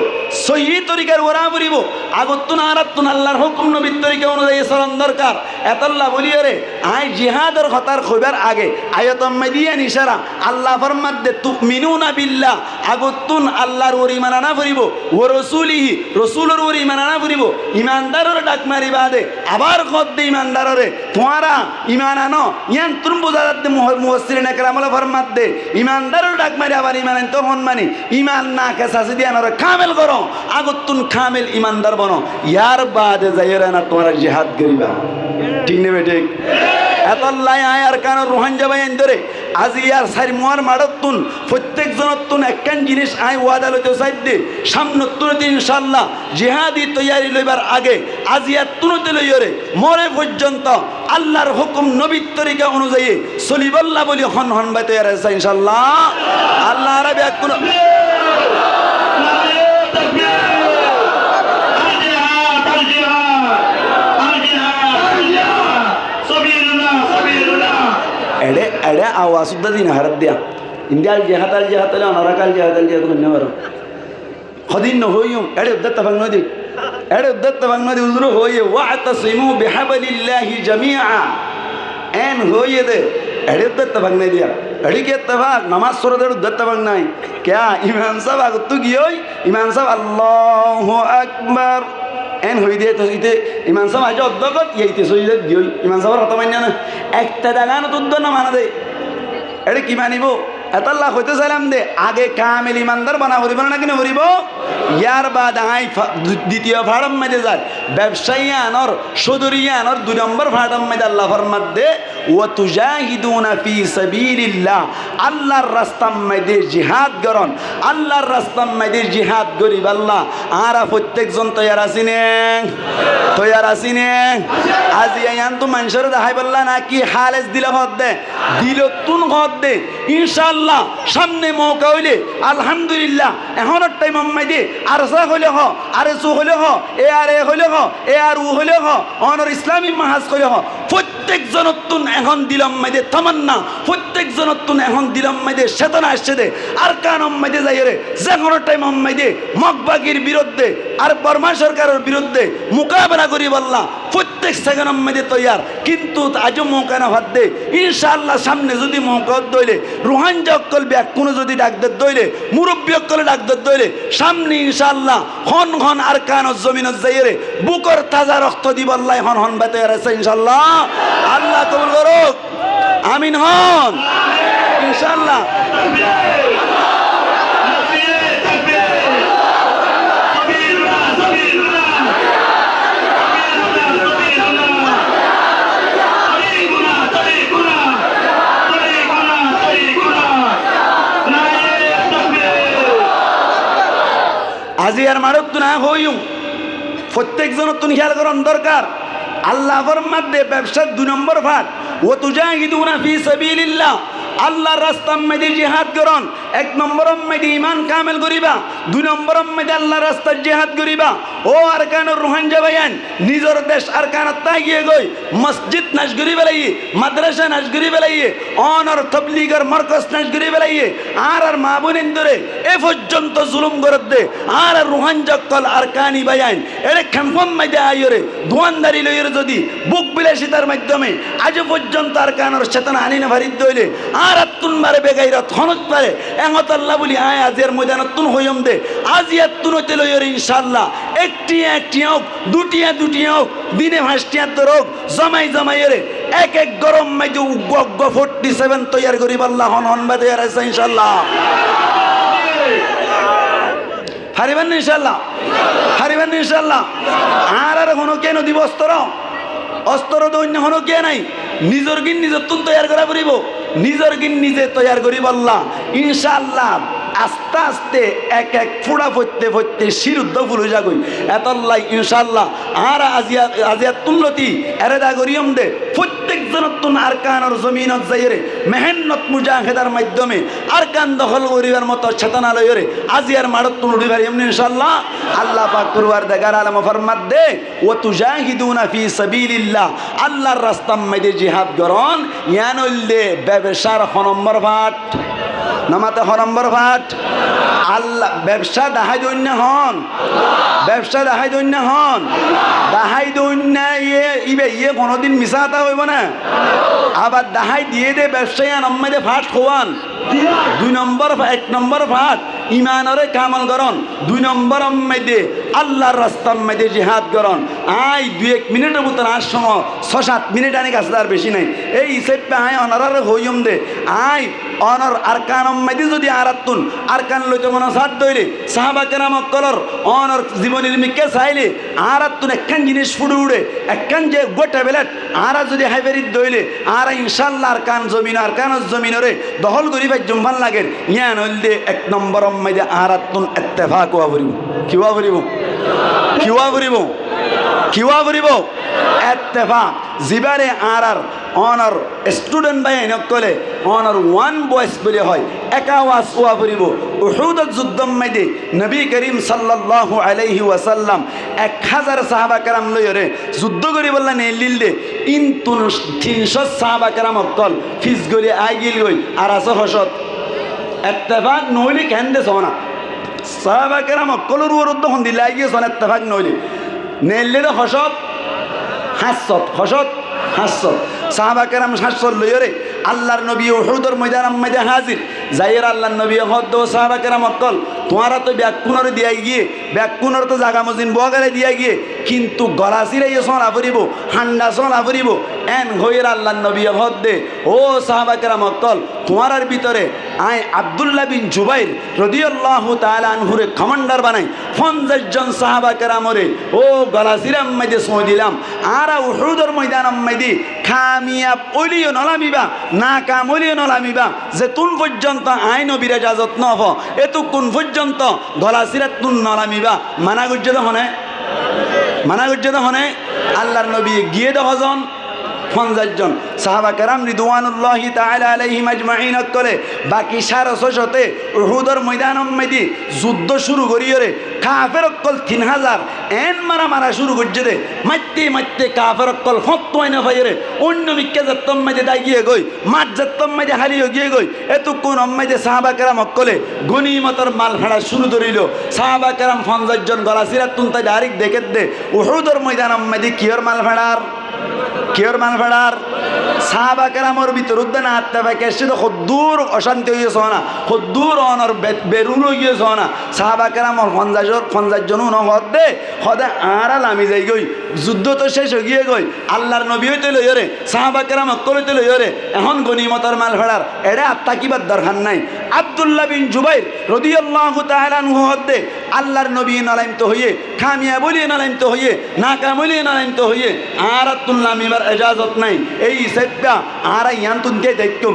সহি তরিকার ওরা ফুরিব আগতুন আরাতুন আল্লাহর হুকুম নবীর তরিকা অনুযায়ী চলন দরকার এতল্লা বলিয়ে রে আই জিহাদের খতার খইবার আগে আয়াতুম মাদিয়া নিশারা আল্লাহ ফরমাত দে তুমিনুনা বিল্লাহ আগতুন আল্লাহর ওর ঈমান আনা ফুরিব ও রাসূলিহি রাসূলের ওর ঈমান আনা ফুরিব ঈমানদারের ডাক মারিবা দে আবার কত দে ঈমানদাররে তোমরা ঈমান আনো ইয়ান তুম বুঝাত দে মুফাসসিরিন একরামুল ফরমাত দে ঈমানদারের ডাক মারি আবার ঈমান আনতে হন মানে ঈমান না কেসাসি দিয়া নরে কামেল করো আগতুন কামেল ঈমানদার বনো ইয়ার বাদে যাইরা না তোমরা জিহাদ করিবা ঠিক নেবে ঠিক এতল্লাই আয়ার কান রোহান যাবাই ধরে আজি ইয়ার সারি মোয়ার মাড়তুন প্রত্যেক জনতুন একখান জিনিস আই ওয়াদা লইতে চাইতে সামনতুন ইনশাআল্লাহ জিহাদি তৈয়ারি লইবার আগে আজিয়ার তুনতে লইরে মরে পর্যন্ত আল্লাহর হুকুম নবীর তরিকা অনুযায়ী সলিবাল্লাহ বলি হন হন বাই তৈয়ার আছে ইনশাআল্লাহ আল্লাহ আরবি এক কোন এড়ে এড়ে আওয়াজ উদ্দা দিন হারাত দিয়া ইন্ডিয়াল জেহাতাল জেহাতালে অনারাকাল জেহাতাল জেহাত কন্যা বারো হদিন নহইম এড়ে উদ্দত্তা ভাঙ নদী এড়ে উদ্দত্তা ভাঙ নদী উজরু হইয়ে ওয়াতাসিমু বিহাবলিল্লাহি জামিআ এন হইয়ে দে এড়ে উদ্দত্তা ভাঙ নাই দিয়া এড়ি কে তফাক নামাজ সরে দে উদ্দত্তা ভাঙ নাই ক্যা ইমাম সাহেব আগতু গিয়ই ইমাম সাহেব আল্লাহু আকবার এন হই দিয়ে তো ইতে ইমান সাহেব আজ অধ্যগত ইতে সইলে দিই ইমান সাহেব হত মান্য না একটা দাগান তুদ্দ না মানা দে এটা কি মানিব এতাল্লাহ হইতে চাইলাম দে আগে কামেল ইমানদার বানা হরিব না কিনা হরিব ইয়ার বাদ আই দ্বিতীয় ফাড়ম মাঝে যায় ব্যবসায়ী আনর সদরিয়া আনর 2 নম্বর ফাড়ম মাঝে আল্লাহ ফরমাত দে ওয়া তুজাহিদুনা ফি সাবিলিল্লাহ আল্লাহর রাস্তার মধ্যে জিহাদ করন আল্লাহর রাস্তার মধ্যে জিহাদ করিব আল্লাহ আর প্রত্যেকজন তৈয়ার আছিনে আজি আয়ান তো মানুষের দেখাই বললা না কি হালেস দিলে হদ দে দিল তুন হদ দে ইনশাআল্লাহ সামনে মৌকা হইলে আলহামদুলিল্লাহ এখনের টাইম মাইদে আর সা হইলে হ আর সু হইলে হ এ আর এ হইলে হ এ আর উ হইলে হ অনর ইসলামী মাহাজ হইলে হ প্রত্যেক জনতুন এখন দিলাম মাইদে তামান্না প্রত্যেক জনতুন এখন দিলাম মাইদে চেতনা আসছে দে আর কান মাইদে যাই রে যে কোনো টাইম মাইদে মগবাগির বিরুদ্ধে আর বর্মা সরকারের বিরুদ্ধে মোকাবেলা করি বললাম প্রত্যেক সেকেন্ড মাইদে তৈয়ার কিন্তু আজও মৌকা না ভাত দে ইনশাআল্লাহ সামনে যদি মৌকা দইলে রুহানজা অক্কল ব্যাগ কোনো যদি ডাকদের দইলে মুরব্বী অক্কলে ডাকদের দইলে সামনে ইনশাআল্লাহ হন হন আর কান জমিনত যাই রে বুকর তাজা রক্ত দিব আল্লাহ হন হন বেতে আছে ইনশাআল্লাহ আল্লাহ কবুল করুক আমিন হন ইনশাআল্লাহ আজি আর মারত না হইম প্রত্যেকজনের তুমি খেয়াল করার দরকার আল্লাহ ফরমাত দে ব্যবসার 2 নম্বর ভাগ ও তুজাহিদুনা ফি সাবিলিল্লাহ আল্লাহর রাস্তার মধ্যে জিহাদ করন 1 নম্বর মধ্যে ঈমান কামেল করিবা 2 নম্বর মধ্যে আল্লাহর রাস্তায় জিহাদ করিবা ও আরকানুর রুহান জাবায়ান নিজের দেশ আরকানত তাগিয়ে গই মসজিদ নাশ করি বেলাই মাদ্রাসা নাশ করি বেলাই অনর তাবলীগের মার্কাজ নাশ করি বেলাই আর মা বোনেন ধরে এ পর্যন্ত জুলুম করত দে আর রুহান জকল আরকানি বায়ান এর খেমফম মধ্যে আইরে দোয়ানদারি লইরে যদি বুক বিলাসিতার মাধ্যমে আজ পর্যন্ত আরকানের চেতনা আনি না ভারিত দইলে আর তুন মারে বেগাইরত হনত পারে এমত আল্লাহ বলি আয় আজের ময়দানত তুন হইম দে আজিয়াত তুন হইতে লইরে ইনশাআল্লাহ একটি হোক দুটি হোক দিনে 5টি হোক জমাই রে এক গরম মাইজে উগ্গ 47 তৈয়ার করিব আল্লাহ হন হন বাদে আর আছে ইনশাআল্লাহ হারিবেন ইনশাআল্লাহ আর হনো কেন দিব অস্ত্র দৈন্য হনো কে নাই নিজের গিন নিজের তুন তৈয়ার করা পড়িব নিজের গিন নিজে তৈয়ার করিব আল্লাহ ইনশাআল্লাহ আস্তে আস্তে এক ফুড়া ফইতে শিরুদ্ধ ফুল হয়ে যাগই এতল্লাই ইনশাআল্লাহ আর আজিয়া তুল্লতি এরেদা করিয়ম দে প্রত্যেক জনতুন আরকানের জমিনত যাইরে মেহনত মুজাহিদার মাধ্যমে আরকান দখল করিবার মতো চেতনা লইরে আজিয়ার মাড়ত তুন উড়ি পারি এমনি ইনশাআল্লাহ আল্লাহ পাক পরওয়ারদিগার আলম ফরমাত দে ওয়া তুজাহিদুনা ফি সাবিলিল্লাহ আল্লাহর রাস্তার মধ্যে জিহাদ করন ইয়ানলদে ব্যবসার 1 নম্বর ভাট নামাতে 1 নম্বর ভাট আল্লাহ ব্যবসা দাহাই দৈন্য হন দাহাই দৈন্য ইয়ে কোনোদিন মিশাতা হইব না আবার দাহাই দিয়ে দে ব্যবসায়ী নম্বরে ভাট খোয়ান 2 নম্বর 1 নম্বর ভাট ইমানরে কামাল করন 2 নম্বর মধ্যে আল্লাহর রাস্তার মধ্যে জিহাদ করন আই 2-1 মিনিটের মতন আর সময় 6-7 মিনিট আনি কাছে আর বেশি নাই এই হিসেবে আয় অনারারে হইম দে আই অনর আরকান মধ্যে যদি আরাতুন আরকান লইতে মনে সাথ দইলে সাহাবা কেরাম কলর অনর জীবনের মিকে চাইলে আরাতুন একখান জিনিস ফুড়ে উড়ে একখান যে গোটা বেলাট আরা যদি হাইবেরিত দইলে আর ইনশাআল্লাহ আরকানের জমিনরে দখল করি ভাই জম্বান লাগের ইয়ান হইলে 1 নম্বর মধ্যে আরাতুন ইত্তেফাক হওয়া পড়িব কিওয়া পড়িব ইত্তেফাক জিবারে আর অনর স্টুডেন্ট ভাই নকলে অনর 1 বয়স বলে হয় একাওয়াজ ওয়া পড়িব উহুদ যুদ্ধম মধ্যে নবী করিম সাল্লাল্লাহু আলাইহি ওয়াসাল্লাম 1000 সাহাবা کرام লইরে যুদ্ধ করি বললেন লিলদে 300 সাহাবা کرام অকল ফিস গলি আইগিল গই আর আছে হসত ইত্তেফাক নইলে কেন দে সোনা সাহাবা کرام অকলর বিরুদ্ধে হন দিলাই গিয়ে সোনা ইত্তেফাক নইলে নেললে হসত হাসত সাহাবা کرام হাসত লইরে আল্লাহর নবী উহুদের ময়দানের মধ্যে হাজির যাইর আল্লাহর নবী হদ সাহাবা کرام অকল তোমারা তো ব্যাকুনরে দিয়া গিয়ে ব্যাকুনর তো জায়গা মজিন বগারে দিয়া গিয়ে কিন্তু গলাসিরে সোনা পড়িব হান্ডা সোনা পড়িব এন হইর আল্লাহ নবী হদ্দে ও সাহাবা কেরাম অক্কল তোমার ভিতরে আয় আব্দুল্লাহ বিন জুবাইর রাদিয়াল্লাহু তাআলা আনহুরে কমান্ডার বানাই 50 জন সাহাবা কেরামরে ও গলাসিরাম মাইদে সই দিলাম আর উহুদের ময়দান মাইদি কামিয়াব ওলিও নলামিবা না কাম ওলিও নলামিবা যে তুন পর্যন্ত আইন নবীর ইজাজত নফ এতু কোন পর্যন্ত গলাসিরাত তুন নলামিবা মানা গজ্জে হনে মানা গজ্জে হনে আল্লাহর নবী গিয়ে দহজন 50 জন সাহাবা কেরাম রিদওয়ানুল্লাহি তাআলা আলাইহিম আজমাইন করে বাকি 650তে উহুদের ময়দান মাইদি যুদ্ধ শুরু করিয়রে কাফের অকল 3000 এন মারা শুরু করছে দে মাইতে কাফের অকল ফত্তয় না ভাইরে অন্য মিক্কে যাত্তম মাইদে দাই গিয়ে গই মাঠ যাত্তম মাইদে হারিয়ে গিয়ে গই এতক্ষণ অম্মাইদে সাহাবা কেরাম অকলে গনিমতের মাল ফেড়া শুরু করিল সাহাবা কেরাম 50 জন গলা সিরাত তুনতা ডাইরেক্ট দেখে দে উহুদের ময়দান মাইদি কিয়র মাল ফেড়ার কিয়র মাল ফেড়ার সাহাবা কেরামর ভিতর উদ্যান আত্মা কেসে তো খুদ্দূর অশান্তি হয়েছে না খুদ্দূর অনর বেরুন হয়েছে না সাহাবা কেরামর 50 জন হদ দে হদে আড়াল আমি যাই গই যুদ্ধ তো শেষ হয়ে গিয়ে গই আল্লাহর নবী হইতে লইরে সাহাবা কেরাম অকলতে লইরে এখন গনিমতের মাল ফেড়ার এটা আত্মা কিবার দরকার নাই আব্দুল্লাহ বিন জুবাইর রাদিয়াল্লাহু তাআলা আনহু হদে আল্লাহর নবী নালাইমত হইয়ে কামিয়া বলিয়ে নালাইমত হইয়ে নাকাম বলিয়ে নালাইমত হইয়ে আর আতুল্লাহ মিবার ইজাজত নাই এই সেব্বা আর ইয়ান তুনতে দেখতুম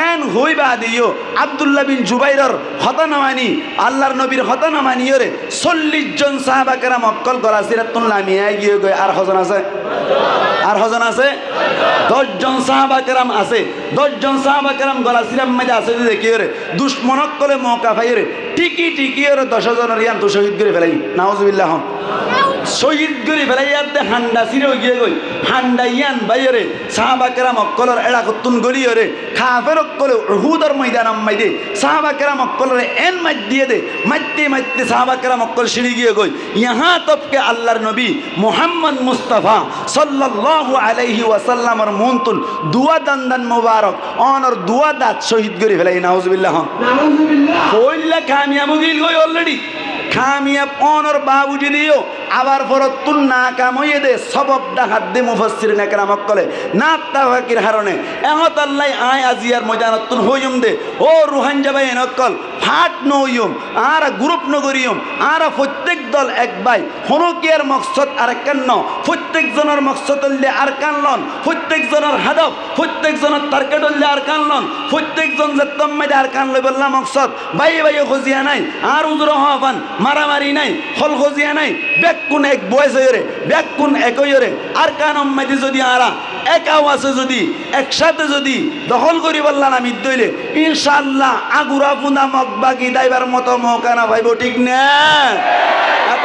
এন হইবা দিও আব্দুল্লাহ বিন জুবাইরের হতানামানি আল্লাহর নবীর হতানামানিয়রে 40 জন সাহাবা কেরাম অকল গলা সিরাতুল্লাহ মিয়া গিয়ে গই আর হজন আছে আর হজন আছে 10 জন সাহাবা কেরাম আছে 10 জন সাহাবা কেরাম গলা সিরাম মধ্যে আছে যে কিরে দুশমনক কলে মওকা ফাইরে টিকি ওর 10 জনের ইয়ান তো শহীদ করে ফেলাই নাউজুবিল্লাহ শহীদ করে ফেলাইয়াতে হান্ডা সিরে গিয়ে গই হান্ডা ইয়ান বাইরে সাহাবা কেরাম অকলর এড়া কতুন গলিয়রে কাফের অকলে উহুদের ময়দান মাইদে সাহাবা কেরাম অকলরে এন মাইদ দিয়ে দে মাইতে সাহাবা কেরাম অকল সিঁড়ি গিয়ে গই ইহা তবকে আল্লাহর নবী মুহাম্মদ মুস্তাফা সাল্লাল্লাহু আলাইহি ওয়াসাল্লামর মুনতুল দুয়া দান মুবারক অনর দুয়া দাঁত শহীদ করে ফেলাই নাউজুবিল্লাহ কইলা কামিয়াব গিল গই অলরেডি কামিয়াব অনর বাবুজি দিও আবার ফরতুন না কাময়ে দে সবব ডাহাত দে মুফাসসিরিন একরাম কলে না তাওয়াকির হারনে এহত আল্লাহ আয় আজিয়ার ময়দানতুন হইম দে ও রুহান যাবাই নকল ফাট নইম আর গ্রুপ নগরিয়ম আর প্রত্যেক দল এক ভাই হনকিয়ার মকসদ আর কান্ন প্রত্যেক জনের মকসদ হইলে আর কানলন প্রত্যেক জনের হাদফ প্রত্যেক জনের টার্গেট হইলে আর কানলন প্রত্যেক জন যেতম মাইদে আর কান লই বললা মকসদ ভাই খজিয়া নাই আর উজর হওয়ান মারামারি নাই হল খজিয়া নাই বেকুন এক বয়স হইরে বেকুন এক হইরে আর কান মাইদে যদি আরা এক আওয়াজে যদি একসাথে যদি দখল করি বললাম আমি দইলে ইনশাআল্লাহ আগুরা পুনা মগবাগি দাইবার মতো মৌকা না ভাইব ঠিক না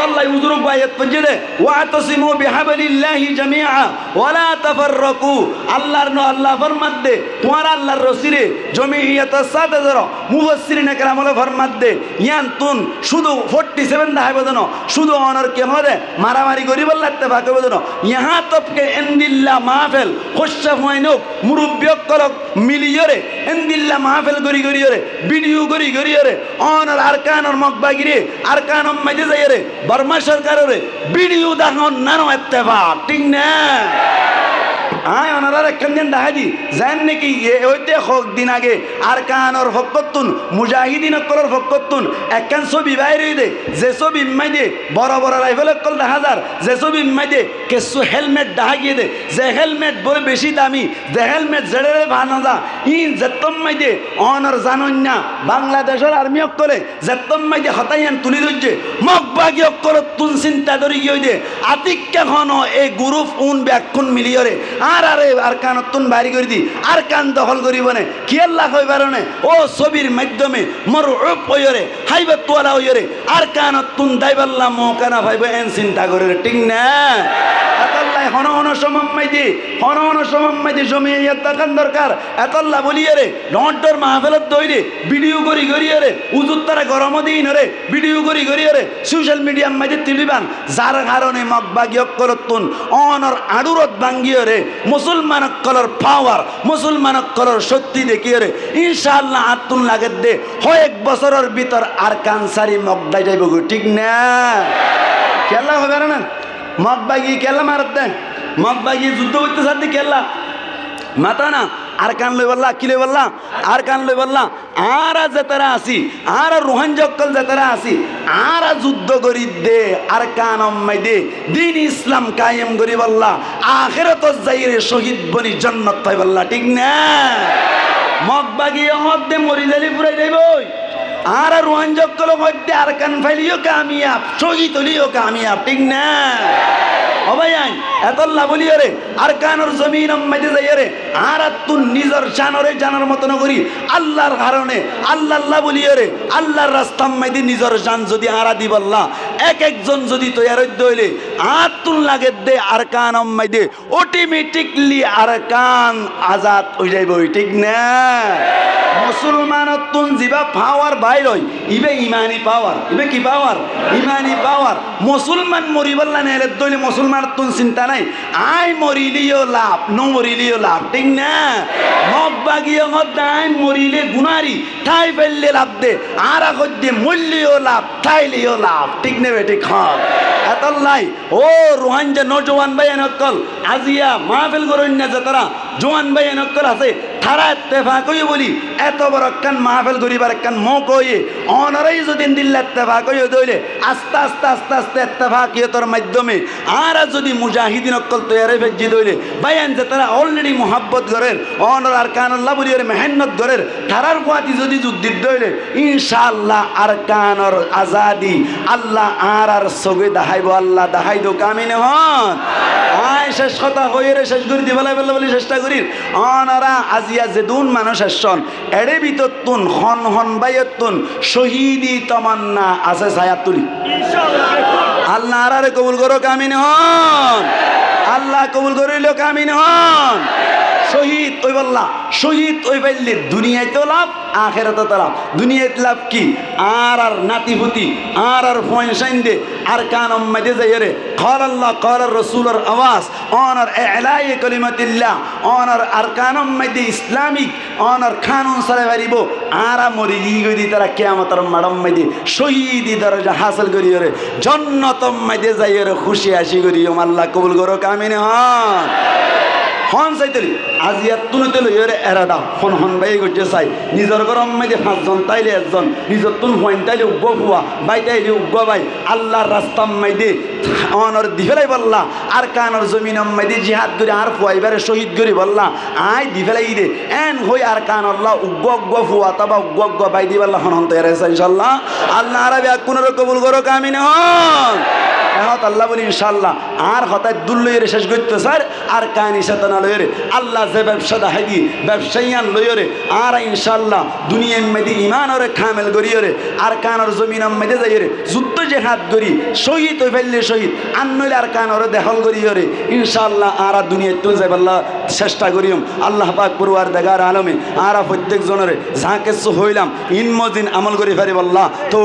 আল্লাহ উজরুক বাইয়াত পঞ্জে ওয়াতাসিমু বিহাবলিল্লাহি জামিআ ওয়ালা তাফাররাকু আল্লাহ ফরমাত দে তোমার আল্লাহর রসিরে জমিয়াত সাথে ধরো মুফাসসিরিন একরাম হলো ফরমাত দে ইয়ান তুন শুধু 47 দাহাই বদন শুধু অনর কে মদে মারামারি করি বললা ইত্তেফাক বদন ইহা তবকে ইনদিল্লাহ মাহফিল খুশা হইনুক মুরব্বিয়ক করক মিলিয়রে ইনদিল্লাহ মাহফিল গরি ভিডিও গরি অনর আরকানর মগবাগিরে আরকানম মাঝে যাইরে বর্মা সরকারের ভিডিও দেখুন নানো ইত্তেফাক ঠিক না আয় ওনারা একখান ডাহাজি জান নাকি ওইতে হোক দিন আগে আর কানর ফকতুন মুজাহিদিন কলর ফকতুন একখান ছবি বাইরে দে যে ছবি মাইদে বড় রাইফেল কল 10,000 যে ছবি মাইদে কিছু হেলমেট ডাহা গিয়ে দে যে হেলমেট বই বেশি দামি যে হেলমেট জেড়ে ভানা যা ইন যেতম মাইদে অনর জানন না বাংলাদেশের আর্মি অকলে যেতম মাইদে হতাইয়ান তুলি ধরছে মগবাগি অকল তুন চিন্তা ধরি গিয়ে দে আতিক্কা ঘন এই গ্রুপ উন ব্যাকুন মিলিয়রে আর কানতুন বাড়ি করে দি আর কান দখল করিব না কি আল্লাহ কইবার না ও ছবির মাধ্যমে মরউব হইরে হাইবে তোলা হইরে আর কানতুন দাইবাল্লাহ মৌকানা ভাইব এন চিন্তা করে ঠিক না আল্লাহ হন সমম্মাইদি জমিয়াত দেখান দরকার এতল্লাহ বলিয়ে রে ডর মাহফিলত দইরে ভিডিও গরি উজুত তারা গরম দিন রে ভিডিও গরি রে সোশ্যাল মিডিয়ার মাঝে তুলিবান যার কারণে মগবাগি অকলতুন অনর আড়ুরত ভাঙ্গিয়ে রে মুসলমান কলর পাওয়ার মুসলমান কলর শক্তি দেখিয়ে রে ইনশাআল্লাহ আতুন লাগে দে হয় 1 বছরের ভিতর আর কানসারি মগদাই যাইব ঠিক না খেলা হবে না মগবাগি খেলা মারত দেন মগবাগি যুদ্ধ করতে সাথে খেলা মাতা না আর কান লই বললা কি লই বললা আর কান লই বললা আর যেতারা আসি আর রোহান জক্কল যেতারা আসি আর যুদ্ধ করি দে আর কান অম্মাই দে দিন ইসলাম কায়েম করি বললা আখিরাত যাইরে শহীদ বনি জান্নাত পাই বললা ঠিক না মগবাগি হদ্দে মরি জালি পুরাই যাইবই আর রোহান জক্কল হদ্দে আর কান ফাইলিও কামিয়াব শহীদ হলিও কামিয়াব ঠিক না অবায়ান এতল্লা বলিও রে আর কানোর জমিন আম্মাইতে যাইয়ে রে আর তুই নিজের জানরে জানার মতন করি আল্লাহর কারণে আল্লাহ বলিও রে আল্লাহর রাস্তা আম্মাইতে নিজের জান যদি আরা দি বললা এক একজন যদি তৈয়ার হইলে আর তুন লাগে দে আর কান আম্মাইতে অটোমেটিকলি আর কান আজাদ হয়ে যাইব ঠিক না মুসলমানত তুন জিবা পাওয়ার বাইর হয় ইবে ইমানি পাওয়ার ইবে কি পাওয়ার ইমানি পাওয়ার মুসলমান মরি বললা নেলে দইলে মুসলমান তুন চিন্তা নাই আই মরিলিও লাভ ন মরিলিও লাভ ঠিক না মগবাগিও মদ্দাই মরিলে গুনারি ঠাই ফেললে লাভ দে আর আগত দিয়ে মূল্যও লাভ ঠাইলিও লাভ ঠিক নেবে ঠিক হক এতল্লাই ও রোহান যে নজওয়ান ভাই নকল আজিয়া মাহফিল করুন না যে তারা জোয়ান ভাই নকল আছে তারা ইত্তেফাক হয়ে বলি এত বড় কান মাহফিল করিবার কান মক হয়ে অনারাই যদি দিল্লা ইত্তেফাক হয়ে দইলে আস্তে আস্তে আস্তে আস্তে ইত্তেফাকিয়তর মাধ্যমে আর যদি মুজাহিদিন অকল তৈয়ারে ভেজি দইলে বাইয়ান যে তারা অলরেডি মোহাব্বত করেন অনর আর কানুল্লাহ বলি মেহনত করেন তারার পাতি যদি যুদ্ধ দইলে ইনশাআল্লাহ আর কানর আজাদি আল্লাহ আর সগে দেখাইব আল্লাহ দেখাই দো কামিন হন আয় শেষ কথা হয়ে শেষ করি দিবেলাই বলে চেষ্টা করি অনারা আজিয়া যেদুন মানুষ আসন এড়ে ভিতর তুন হন হন বাইতুন শহীদি তমান্না আছে ছায়া তুলি আল্লাহ আরে কবুল করো কামিন হন আল্লাহ কবুল করিল কামিন হন শহীদ ওই বললা শহীদ ওই পাইলে দুনিয়াতে লাভ আখেরাতে লাভ দুনিয়াতে লাভ কি আর নাতিপুতি আর ফয়সাইন দে আর কান আম্মাদে যাইরে قال الله قال الرسول আওয়াজ অনার ইলাই কালিমাতিল্লাহ অনার আর কান আম্মাদে ইসলামিক অনার কানুন সারে বাড়িব আর মরি গদি তারা কিয়ামতের মাডম মাইদে শহীদি দরজা হাসিল করিয়রে জান্নাতম মাইদে যাইরে খুশি আসি করিও আল্লাহ কবুল করো কামিন হন হন চাইতেলি আজিয়া তুনতে লইরে এরাদা হন হন বাই গজে চাই নিজের গরম মাইদে পাঁচজন তাইলে একজন নিজের তুন হইন তাইলে উগ্গ ফুয়া বাই তাইলে উগ্গ বাই আল্লাহর রাস্তা মাইদে অনর দিফেলাই বললা আর কানর জমিন মাইদে জিহাদ করে আর ফুয়াইবারে শহীদ করে বললা আই দিফেলাই দে এন হই আর কান আল্লাহ উগ্গ উগ্গ ফুয়া তাবা উগ্গ উগ্গ বাই দি বললা হন হন তৈরি আছে ইনশাআল্লাহ আল্লাহ আরবি কোনর কবুল করো কামিন হন এখন আল্লাহ বলি ইনশাআল্লাহ আর হঠাৎ দুল্লইরে শেষ করতে স্যার আর কানি সাতানা লইরে আল্লাহ যে ব্যবসা দেখাই দি ব্যবসায়িয়ান লইরে আর ইনশাআল্লাহ দুনিয়ার মধ্যে ইমান ওরে খামেল করিয়রে আর কানর জমিন মধ্যে যাইরে যুদ্ধ জেহাদ করি শহীদ হই ফেললে শহীদ আন্নইলে আর কান ওরে দেহল করিয়রে ইনশাআল্লাহ আর দুনিয়ায় তো যাই আল্লাহ চেষ্টা করিম আল্লাহ পাক পরওয়ার দেগার আলমে আর প্রত্যেক জনের যা কিছু হইলাম ইনমদিন আমল করি পারি আল্লাহ তো